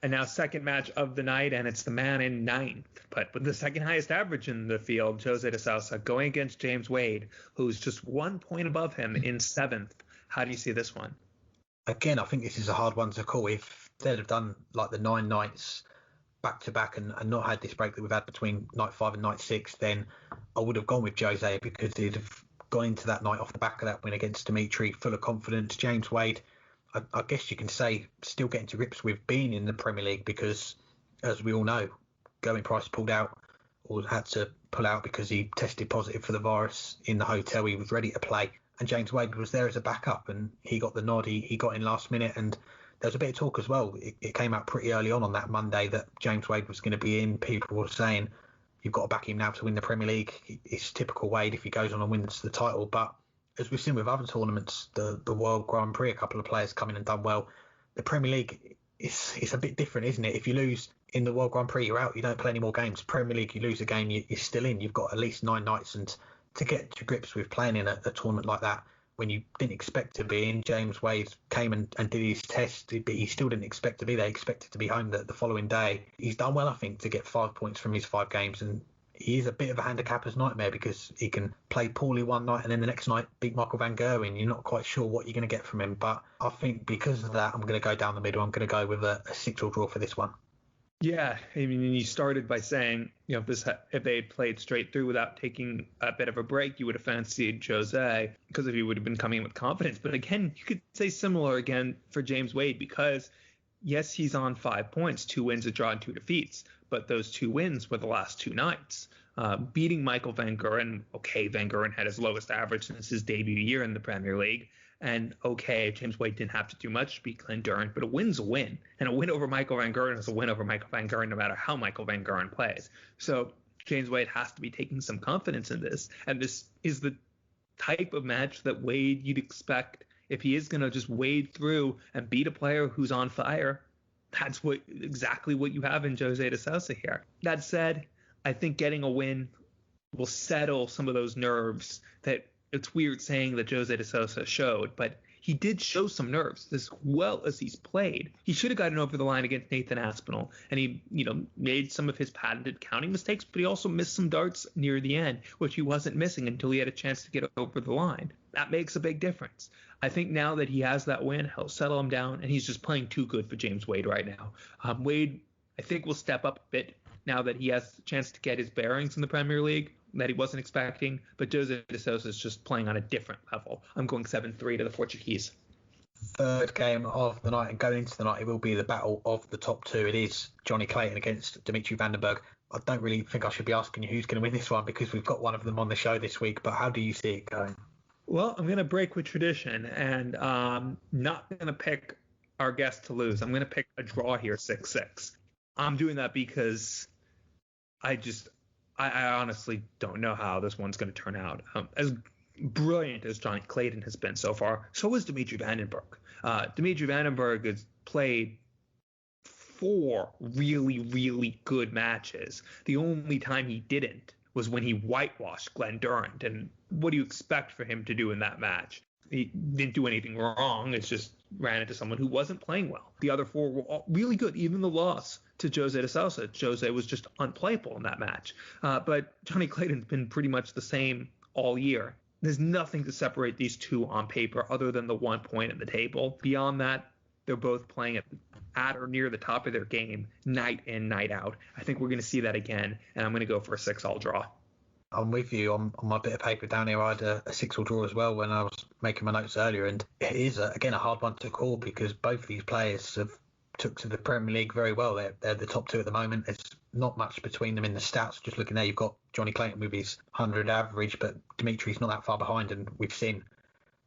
And now second match of the night, and it's the man in ninth, but with the second highest average in the field, Jose de Sousa, going against James Wade, who's just 1 point above him in seventh. How do you see this one? Again, I think this is a hard one to call. If they'd have done like the 9 nights back to back and not had this break that we've had between night 5 and night 6, then I would have gone with Jose, because he'd have gone into that night off the back of that win against Dimitri full of confidence. James Wade, I guess you can say, still getting to grips with being in the Premier League, because as we all know, Gerwyn Price pulled out, or had to pull out because he tested positive for the virus in the hotel. He was ready to play, and James Wade was there as a backup, and he got the nod. He got in last minute, and there was a bit of talk as well. It came out pretty early on that Monday that James Wade was going to be in. People were saying, you've got to back him now to win the Premier League. It's typical Wade if he goes on and wins the title. But as we've seen with other tournaments, the World Grand Prix, a couple of players come in and done well. The Premier League, it's a bit different, isn't it? If you lose in the World Grand Prix, you're out. You don't play any more games. Premier League, you lose a game, you're still in. You've got at least 9 nights. And to get to grips with playing in a tournament like that, when you didn't expect to be in, James Wade came and did his test, but he still didn't expect to be there. He expected to be home the following day. He's done well, I think, to get 5 points from his 5 games, and he is a bit of a handicapper's nightmare, because he can play poorly one night and then the next night beat Michael van Gerwen. You're not quite sure what you're going to get from him, but I think because of that, I'm going to go down the middle. I'm going to go with a 6-all draw for this one. Yeah, I mean, you started by saying, if they had played straight through without taking a bit of a break, you would have fancied Jose, because if he would have been coming in with confidence. But again, you could say similar again for James Wade, because yes, he's on 5 points, 2 wins, a draw, and 2 defeats. But those 2 wins were the last 2 nights. Beating Michael van Gerwen. Okay, Van Gerwen had his lowest average since his debut year in the Premier League. And okay, James Wade didn't have to do much to beat Glenn, but a win's a win. And a win over Michael van Gerwen is a win over Michael van Gerwen, no matter how Michael van Gerwen plays. So James Wade has to be taking some confidence in this. And this is the type of match that Wade you'd expect, if he is going to just wade through and beat a player who's on fire. That's exactly what you have in Jose de Sousa here. That said, I think getting a win will settle some of those nerves that it's weird saying that Jose de Sousa showed, but he did show some nerves as well as he's played. He should have gotten over the line against Nathan Aspinall, and he, made some of his patented counting mistakes, but he also missed some darts near the end, which he wasn't missing until he had a chance to get over the line. That makes a big difference. I think now that he has that win, he'll settle him down, and he's just playing too good for James Wade right now. Wade, I think, will step up a bit now that he has the chance to get his bearings in the Premier League that he wasn't expecting, but Jose de Sousa is just playing on a different level. I'm going 7-3 to the Portuguese. Third game of the night, and going into the night, it will be the battle of the top 2. It is Johnny Clayton against Dimitri Vandenberg. I don't really think I should be asking you who's going to win this one, because we've got one of them on the show this week, but how do you see it going? Well, I'm going to break with tradition, and not going to pick our guest to lose. I'm going to pick a draw here, 6-6. I'm doing that because I I honestly don't know how this one's going to turn out. As brilliant as Johnny Clayton has been so far, so is Dimitri Vandenberg. Dimitri Vandenberg has played 4 really, really good matches. The only time he didn't was when he whitewashed Glenn Durrant. And what do you expect for him to do in that match? He didn't do anything wrong. It's just ran into someone who wasn't playing well. The other 4 were all really good, even the loss to Jose de Sousa. Jose was just unplayable in that match. But Johnny Clayton's been pretty much the same all year. There's nothing to separate these two on paper other than the 1 point at the table. Beyond that, they're both playing at or near the top of their game night in, night out. I think we're going to see that again, and I'm going to go for a 6-all draw. I'm with you on my bit of paper down here. I had a 6-all draw as well when I was making my notes earlier, and it is, again, a hard one to call because both these players have took to the Premier League very well. They're the top 2 at the moment. There's not much between them in the stats. Just looking there, you've got Johnny Clayton with his 100 average, but Dimitri's not that far behind, and we've seen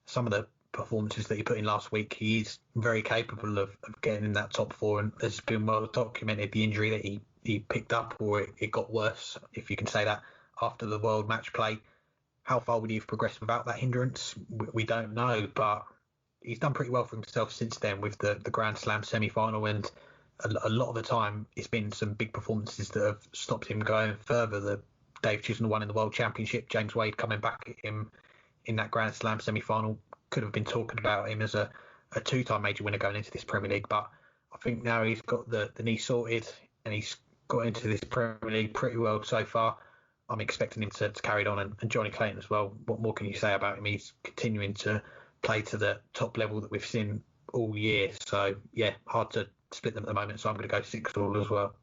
some of the performances that he put in last week. He's very capable of getting in that top 4, and it's been well documented the injury that he picked up, or it got worse, if you can say that, after the World Matchplay. How far would he have progressed without that hindrance? We don't know, but he's done pretty well for himself since then with the Grand Slam semi-final, and a lot of the time it's been some big performances that have stopped him going further. The Dave Chisholm won in the World Championship, James Wade coming back at him in that Grand Slam semi-final, could have been talking about him as a 2-time major winner going into this Premier League. But I think now he's got the knee sorted and he's got into this Premier League pretty well so far. I'm expecting him to carry it on, and Johnny Clayton as well. What more can you say about him? He's continuing to play to the top level that we've seen all year. So, yeah, hard to split them at the moment. So I'm going to go 6-all as well.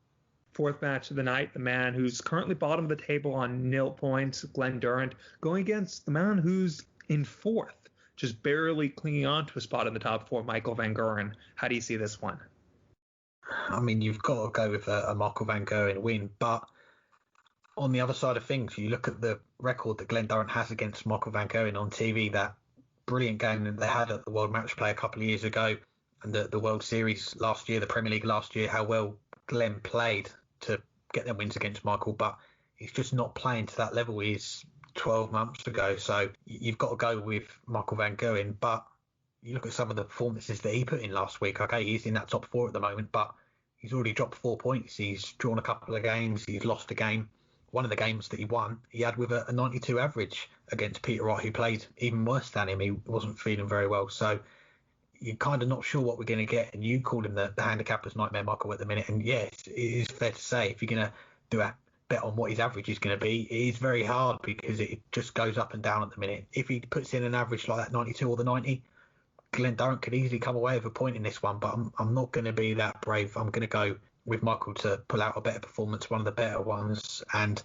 4th match of the night, the man who's currently bottom of the table on 0 points, Glenn Durrant, going against the man who's in 4th, just barely clinging on to a spot in the top 4, Michael van Gerwen. How do you see this one? I mean, you've got to go with a Michael van Gerwen win, but on the other side of things, you look at the record that Glenn Durrant has against Michael van Gerwen on TV, that brilliant game that they had at the World Matchplay a couple of years ago, and the World Series last year, the Premier League last year, how well Glenn played to get their wins against Michael, but he's just not playing to that level he is 12 months ago. So you've got to go with Michael van Gerwen, but you look at some of the performances that he put in last week. Okay, he's in that top 4 at the moment, but he's already dropped 4 points. He's drawn a couple of games. He's lost a game. One of the games that he won, he had with a 92 average against Peter Wright, who played even worse than him. He wasn't feeling very well. So you're kind of not sure what we're going to get. And you called him the handicapper's nightmare, Michael, at the minute. And yes, it is fair to say, if you're going to do a bet on what his average is going to be, it is very hard because it just goes up and down at the minute. If he puts in an average like that 92 or the 90, Glenn Durrant could easily come away with a point in this one. But I'm not going to be that brave. I'm going to go with Michael to pull out a better performance, one of the better ones, and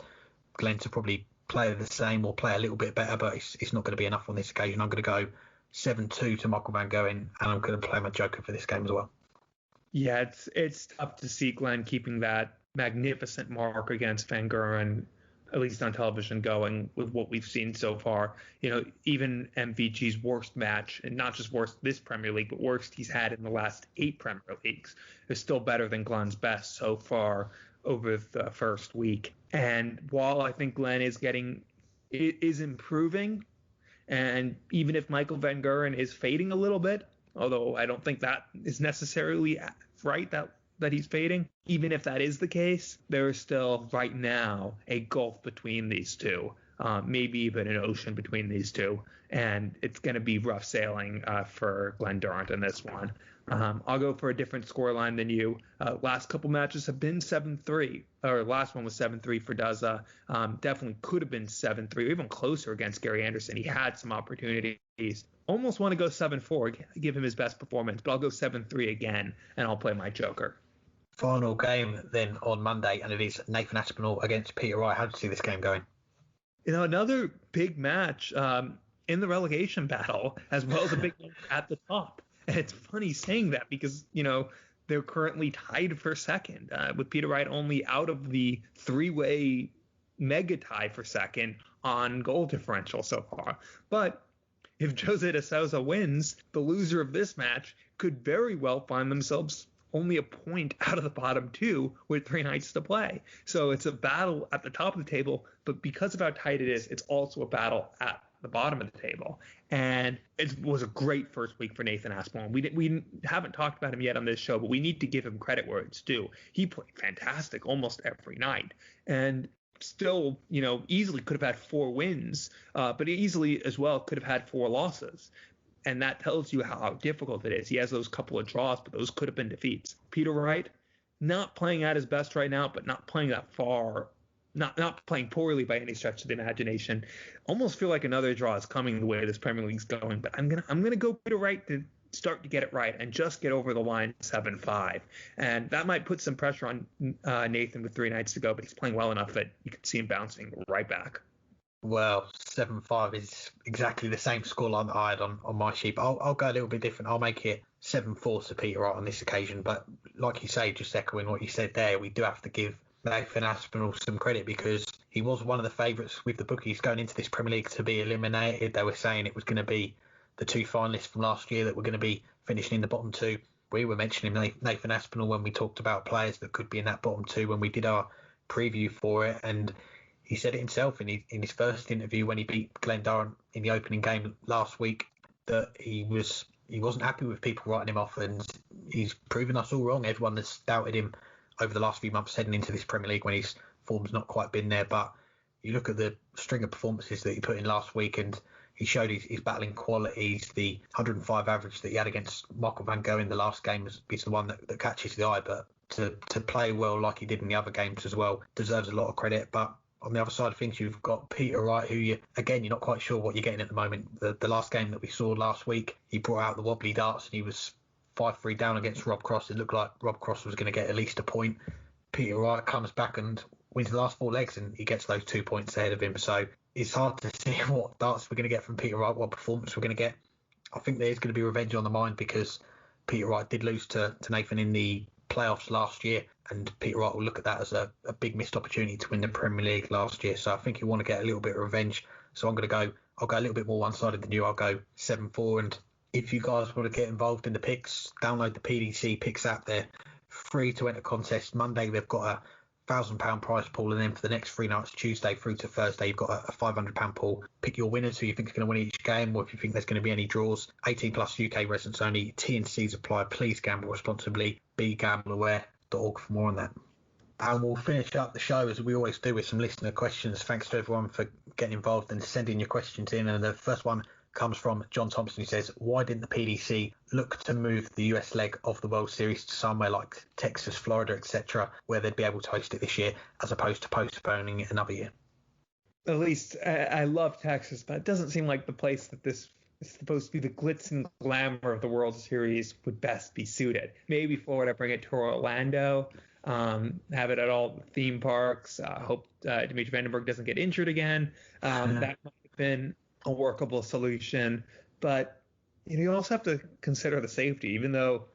Glenn to probably play the same or play a little bit better, but it's not going to be enough on this occasion. I'm going to go 7-2 to Michael van Gerwen, and I'm going to play my joker for this game as well. Yeah, it's tough to see Glenn keeping that magnificent mark against van Gerwen, at least on television, going with what we've seen so far. You know, even MVG's worst match, and not just worst this Premier League, but worst he's had in the last 8 Premier Leagues, is still better than Glenn's best so far over the first week. And while I think Glenn is improving, and even if Michael van Gerwen is fading a little bit, although I don't think that is necessarily right that he's fading, even if that is the case, there is still right now a gulf between these two, maybe even an ocean between these two, and it's going to be rough sailing for Glenn Durrant in this one. I'll go for a different scoreline than you. Last couple matches have been 7-3, or last one was 7-3 for Daza. Definitely could have been 7-3, or even closer against Gary Anderson. He had some opportunities. Almost want to go 7-4, give him his best performance, but I'll go 7-3 again, and I'll play my joker. Final game then on Monday, and it is Nathan Aspinall against Peter Wright. How do you see this game going? You know, another big match in the relegation battle, as well as a big match at the top. And it's funny saying that because, you know, they're currently tied for second, with Peter Wright only out of the 3-way mega tie for second on goal differential so far. But if Jose de Sousa wins, the loser of this match could very well find themselves only a point out of the bottom two with 3 nights to play. So it's a battle at the top of the table, but because of how tight it is, it's also a battle at the bottom of the table. And it was a great first week for Nathan Aspinall. We haven't talked about him yet on this show, but we need to give him credit where it's due. He played fantastic almost every night, and still, easily could have had 4 wins, but easily as well could have had 4 losses. And that tells you how difficult it is. He has those couple of draws, but those could have been defeats. Peter Wright, not playing at his best right now, but not playing that far, not playing poorly by any stretch of the imagination. Almost feel like another draw is coming the way this Premier League's going, but I'm gonna go Peter Wright to start to get it right and just get over the line 7-5. And that might put some pressure on Nathan with 3 nights to go, but he's playing well enough that you can see him bouncing right back. Well, 7-5 is exactly the same scoreline that I had on my sheet. I'll go a little bit different. I'll make it 7-4 to Peter Wright on this occasion. But like you say, just echoing what you said there, we do have to give Nathan Aspinall some credit because he was one of the favourites with the bookies going into this Premier League to be eliminated. They were saying it was going to be the 2 finalists from last year that were going to be finishing in the bottom 2. We were mentioning Nathan Aspinall when we talked about players that could be in that bottom 2 when we did our preview for it, and he said it himself in his first interview when he beat Glenn Durham in the opening game last week that he wasn't happy with people writing him off, and he's proven us all wrong. Everyone has doubted him over the last few months heading into this Premier League when his form's not quite been there. But you look at the string of performances that he put in last week, and he showed his battling qualities. The 105 average that he had against Michael van Gogh in the last game is the one that catches the eye. But to play well like he did in the other games as well deserves a lot of credit. But on the other side of things, you've got Peter Wright, who you're not quite sure what you're getting at the moment. The last game that we saw last week, he brought out the wobbly darts and he was 5-3 down against Rob Cross. It looked like Rob Cross was going to get at least a point. Peter Wright comes back and wins the last 4 legs and he gets those 2 points ahead of him. So it's hard to see what darts we're going to get from Peter Wright, what performance we're going to get. I think there is going to be revenge on the mind because Peter Wright did lose to Nathan in the playoffs last year, and Peter Wright will look at that as a big missed opportunity to win the Premier League last year. So I think he'll want to get a little bit of revenge. So I'll go a little bit more one-sided than you. I'll go 7-4. And if you guys want to get involved in the picks, download the PDC Picks app. They're free to enter contest. Monday they've got a £1,000 prize pool, and then for the next 3 nights, Tuesday through to Thursday, you've got a £500 pool. Pick your winners who you think is going to win each game, or if you think there's going to be any draws. 18 plus UK residents only. T&Cs apply. Please gamble responsibly. BeGambleAware.org for more on that. And we'll finish up the show as we always do with some listener questions. Thanks to everyone for getting involved and sending your questions in. And the first one comes from John Thompson, who says, why didn't the PDC look to move the US leg of the World Series to somewhere like Texas, Florida, etc., where they'd be able to host it this year, as opposed to postponing it another year? At least I love Texas, but it doesn't seem like the place that this is supposed to be the glitz and glamour of the World Series would best be suited. Maybe Florida, bring it to Orlando, have it at all the theme parks. Hope Dimitri Vandenberg doesn't get injured again. That might have been a workable solution, but you also have to consider the safety. Even though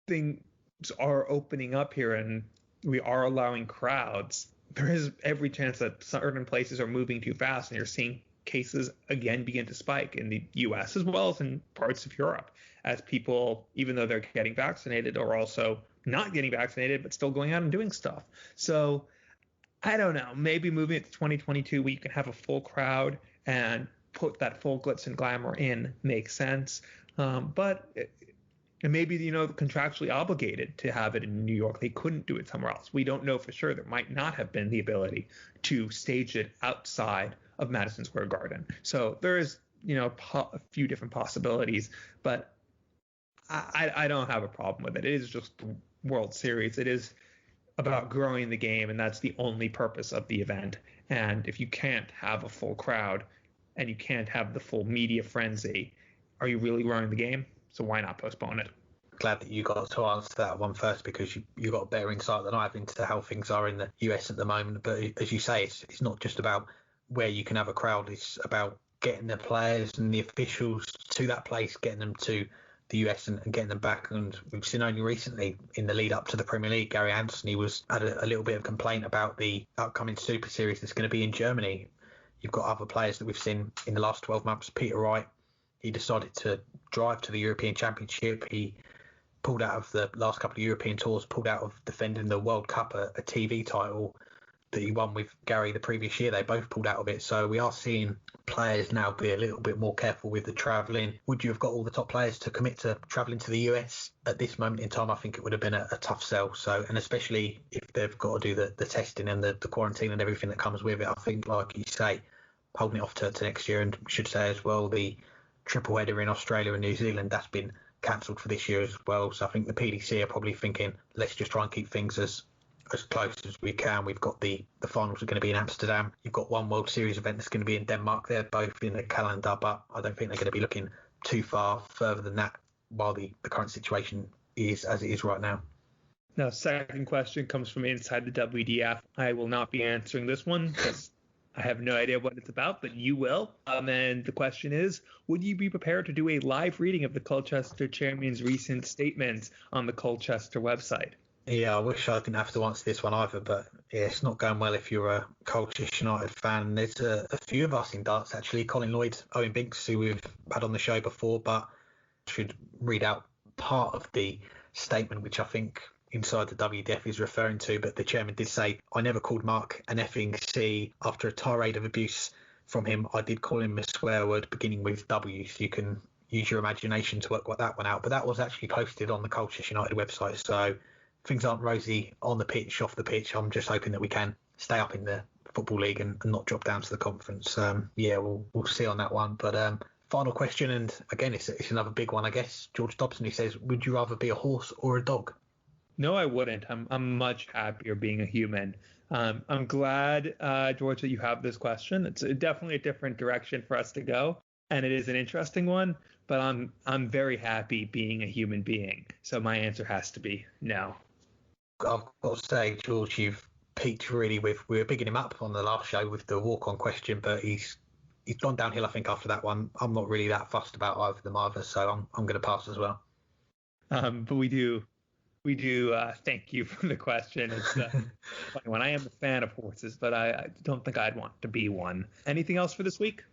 things are opening up here and we are allowing crowds, there is every chance that certain places are moving too fast, and you're seeing cases again begin to spike in the US as well as in parts of Europe, as people, even though they're getting vaccinated, are also not getting vaccinated but still going out and doing stuff. So I don't know, maybe moving it to 2022 where you can have a full crowd and put that full glitz and glamour in makes sense. But maybe, contractually obligated to have it in New York. They couldn't do it somewhere else. We don't know for sure. There might not have been the ability to stage it outside of Madison Square Garden. So there is, a few different possibilities, but I don't have a problem with it. It is just the World Series. It is about growing the game, and that's the only purpose of the event. And if you can't have a full crowd and you can't have the full media frenzy, are you really growing the game? So why not postpone it? Glad that you got to answer that one first, because you got a better insight than I have into how things are in the US at the moment. But as you say, it's not just about where you can have a crowd. It's about getting the players and the officials to that place, getting them to the US and getting them back. And we've seen only recently in the lead up to the Premier League, Gary Anthony had a little bit of complaint about the upcoming Super Series that's going to be in Germany. You've got other players that we've seen in the last 12 months, Peter Wright, he decided to drive to the European Championship. He pulled out of the last couple of European tours, pulled out of defending the World Cup, a TV title that he won with Gary the previous year. They both pulled out of it. So we are seeing players now be a little bit more careful with the travelling. Would you have got all the top players to commit to travelling to the US at this moment in time? I think it would have been a tough sell. So, and especially if they've got to do the testing and the quarantine and everything that comes with it, I think, like you say, holding it off to next year. And we should say as well, the triple header in Australia and New Zealand, that's been cancelled for this year as well. So I think the PDC are probably thinking, let's just try and keep things as close as we can. We've got the finals are going to be in Amsterdam. You've got one World Series event that's going to be in Denmark. They're both in the calendar, but I don't think they're going to be looking too far further than that while the current situation is as it is right now. Now, second question comes from inside the WDF. I will not be answering this one because I have no idea what it's about, but you will. And the question is, would you be prepared to do a live reading of the Colchester chairman's recent statements on the Colchester website? Yeah, I wish I didn't have to answer this one either, but yeah, it's not going well if you're a Colchester United fan. There's a few of us in darts, actually. Colin Lloyd, Owen Binks, who we've had on the show before, but I should read out part of the statement, which I think inside the WDF is referring to, but the chairman did say, I never called Mark an effing C. After a tirade of abuse from him, I did call him a swear word beginning with W, so you can use your imagination to work that one out. But that was actually posted on the Colchester United website, so things aren't rosy on the pitch, off the pitch. I'm just hoping that we can stay up in the Football League and not drop down to the conference. We'll see on that one. But final question, and again, it's another big one, I guess. George Dobson, he says, would you rather be a horse or a dog? No, I wouldn't. I'm much happier being a human. I'm glad, George, that you have this question. It's definitely a different direction for us to go, and it is an interesting one. But I'm very happy being a human being. So my answer has to be no. I've got to say, George, you've peaked really with. We were bigging him up on the last show with the walk-on question, but he's gone downhill, I think, after that one. I'm not really that fussed about either of them either, so I'm going to pass as well. But we do thank you for the question. It's funny one. I am a fan of horses, but I don't think I'd want to be one. Anything else for this week?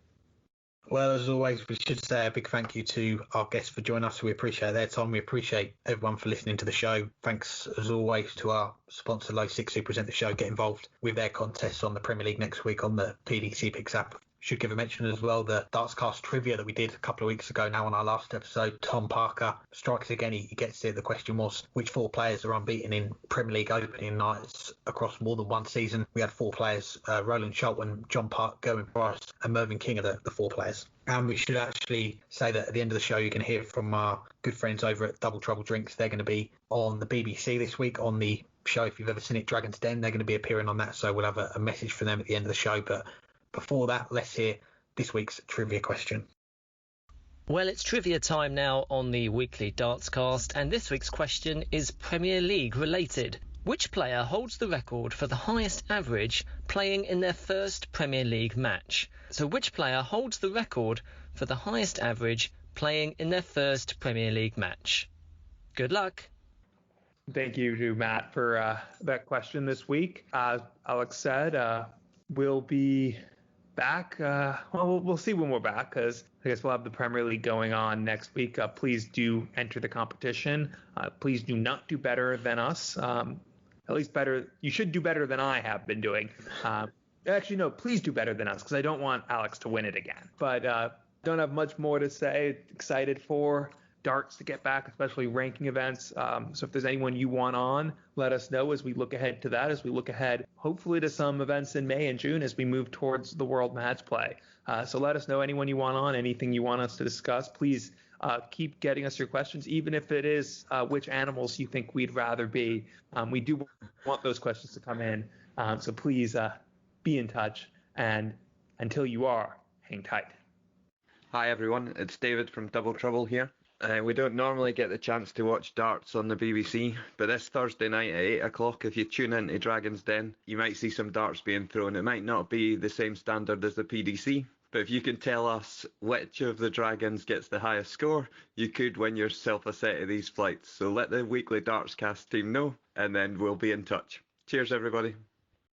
Well, as always, we should say a big thank you to our guests for joining us. We appreciate their time. We appreciate everyone for listening to the show. Thanks, as always, to our sponsor, Low Six, who present the show. Get involved with their contests on the Premier League next week on the PDC Picks app. Should give a mention as well, the Dartscast trivia that we did a couple of weeks ago now on our last episode. Tom Parker strikes again. He gets it. The question was, which four players are unbeaten in Premier League opening nights across more than one season? We had four players, Roland Shelton, John Park, Gerwin Price and Mervyn King are the four players. And we should actually say that at the end of the show, you can hear from our good friends over at Double Trouble Drinks. They're going to be on the BBC this week on the show. If you've ever seen it, Dragon's Den, they're going to be appearing on that. So we'll have a message for them at the end of the show. But before that, let's hear this week's trivia question. Well, it's trivia time now on the weekly Dartscast, and this week's question is Premier League related. Which player holds the record for the highest average playing in their first Premier League match? So which player holds the record for the highest average playing in their first Premier League match? Good luck. Thank you to Matt for that question this week. Alex said we'll be back. We'll see when we're back, because I guess we'll have the Premier League going on next week. Please do enter the competition. Please do not do better than us. At least better. You should do better than I have been doing. Actually, no, please do better than us, because I don't want Alex to win it again. But don't have much more to say. Excited for darts to get back, especially ranking events. So if there's anyone you want on, let us know as we look ahead to that, as we look ahead hopefully to some events in May and June as we move towards the World Matchplay. So let us know anyone you want on, anything you want us to discuss. Please keep getting us your questions, even if it is which animals you think we'd rather be. We do want those questions to come in. So please be in touch. And until you are, hang tight. Hi everyone, it's David from Double Trouble here. We don't normally get the chance to watch darts on the BBC, but this Thursday night at 8 o'clock, if you tune into Dragon's Den, you might see some darts being thrown. It might not be the same standard as the PDC, but if you can tell us which of the Dragons gets the highest score, you could win yourself a set of these flights. So let the weekly Dartscast team know, and then we'll be in touch. Cheers everybody.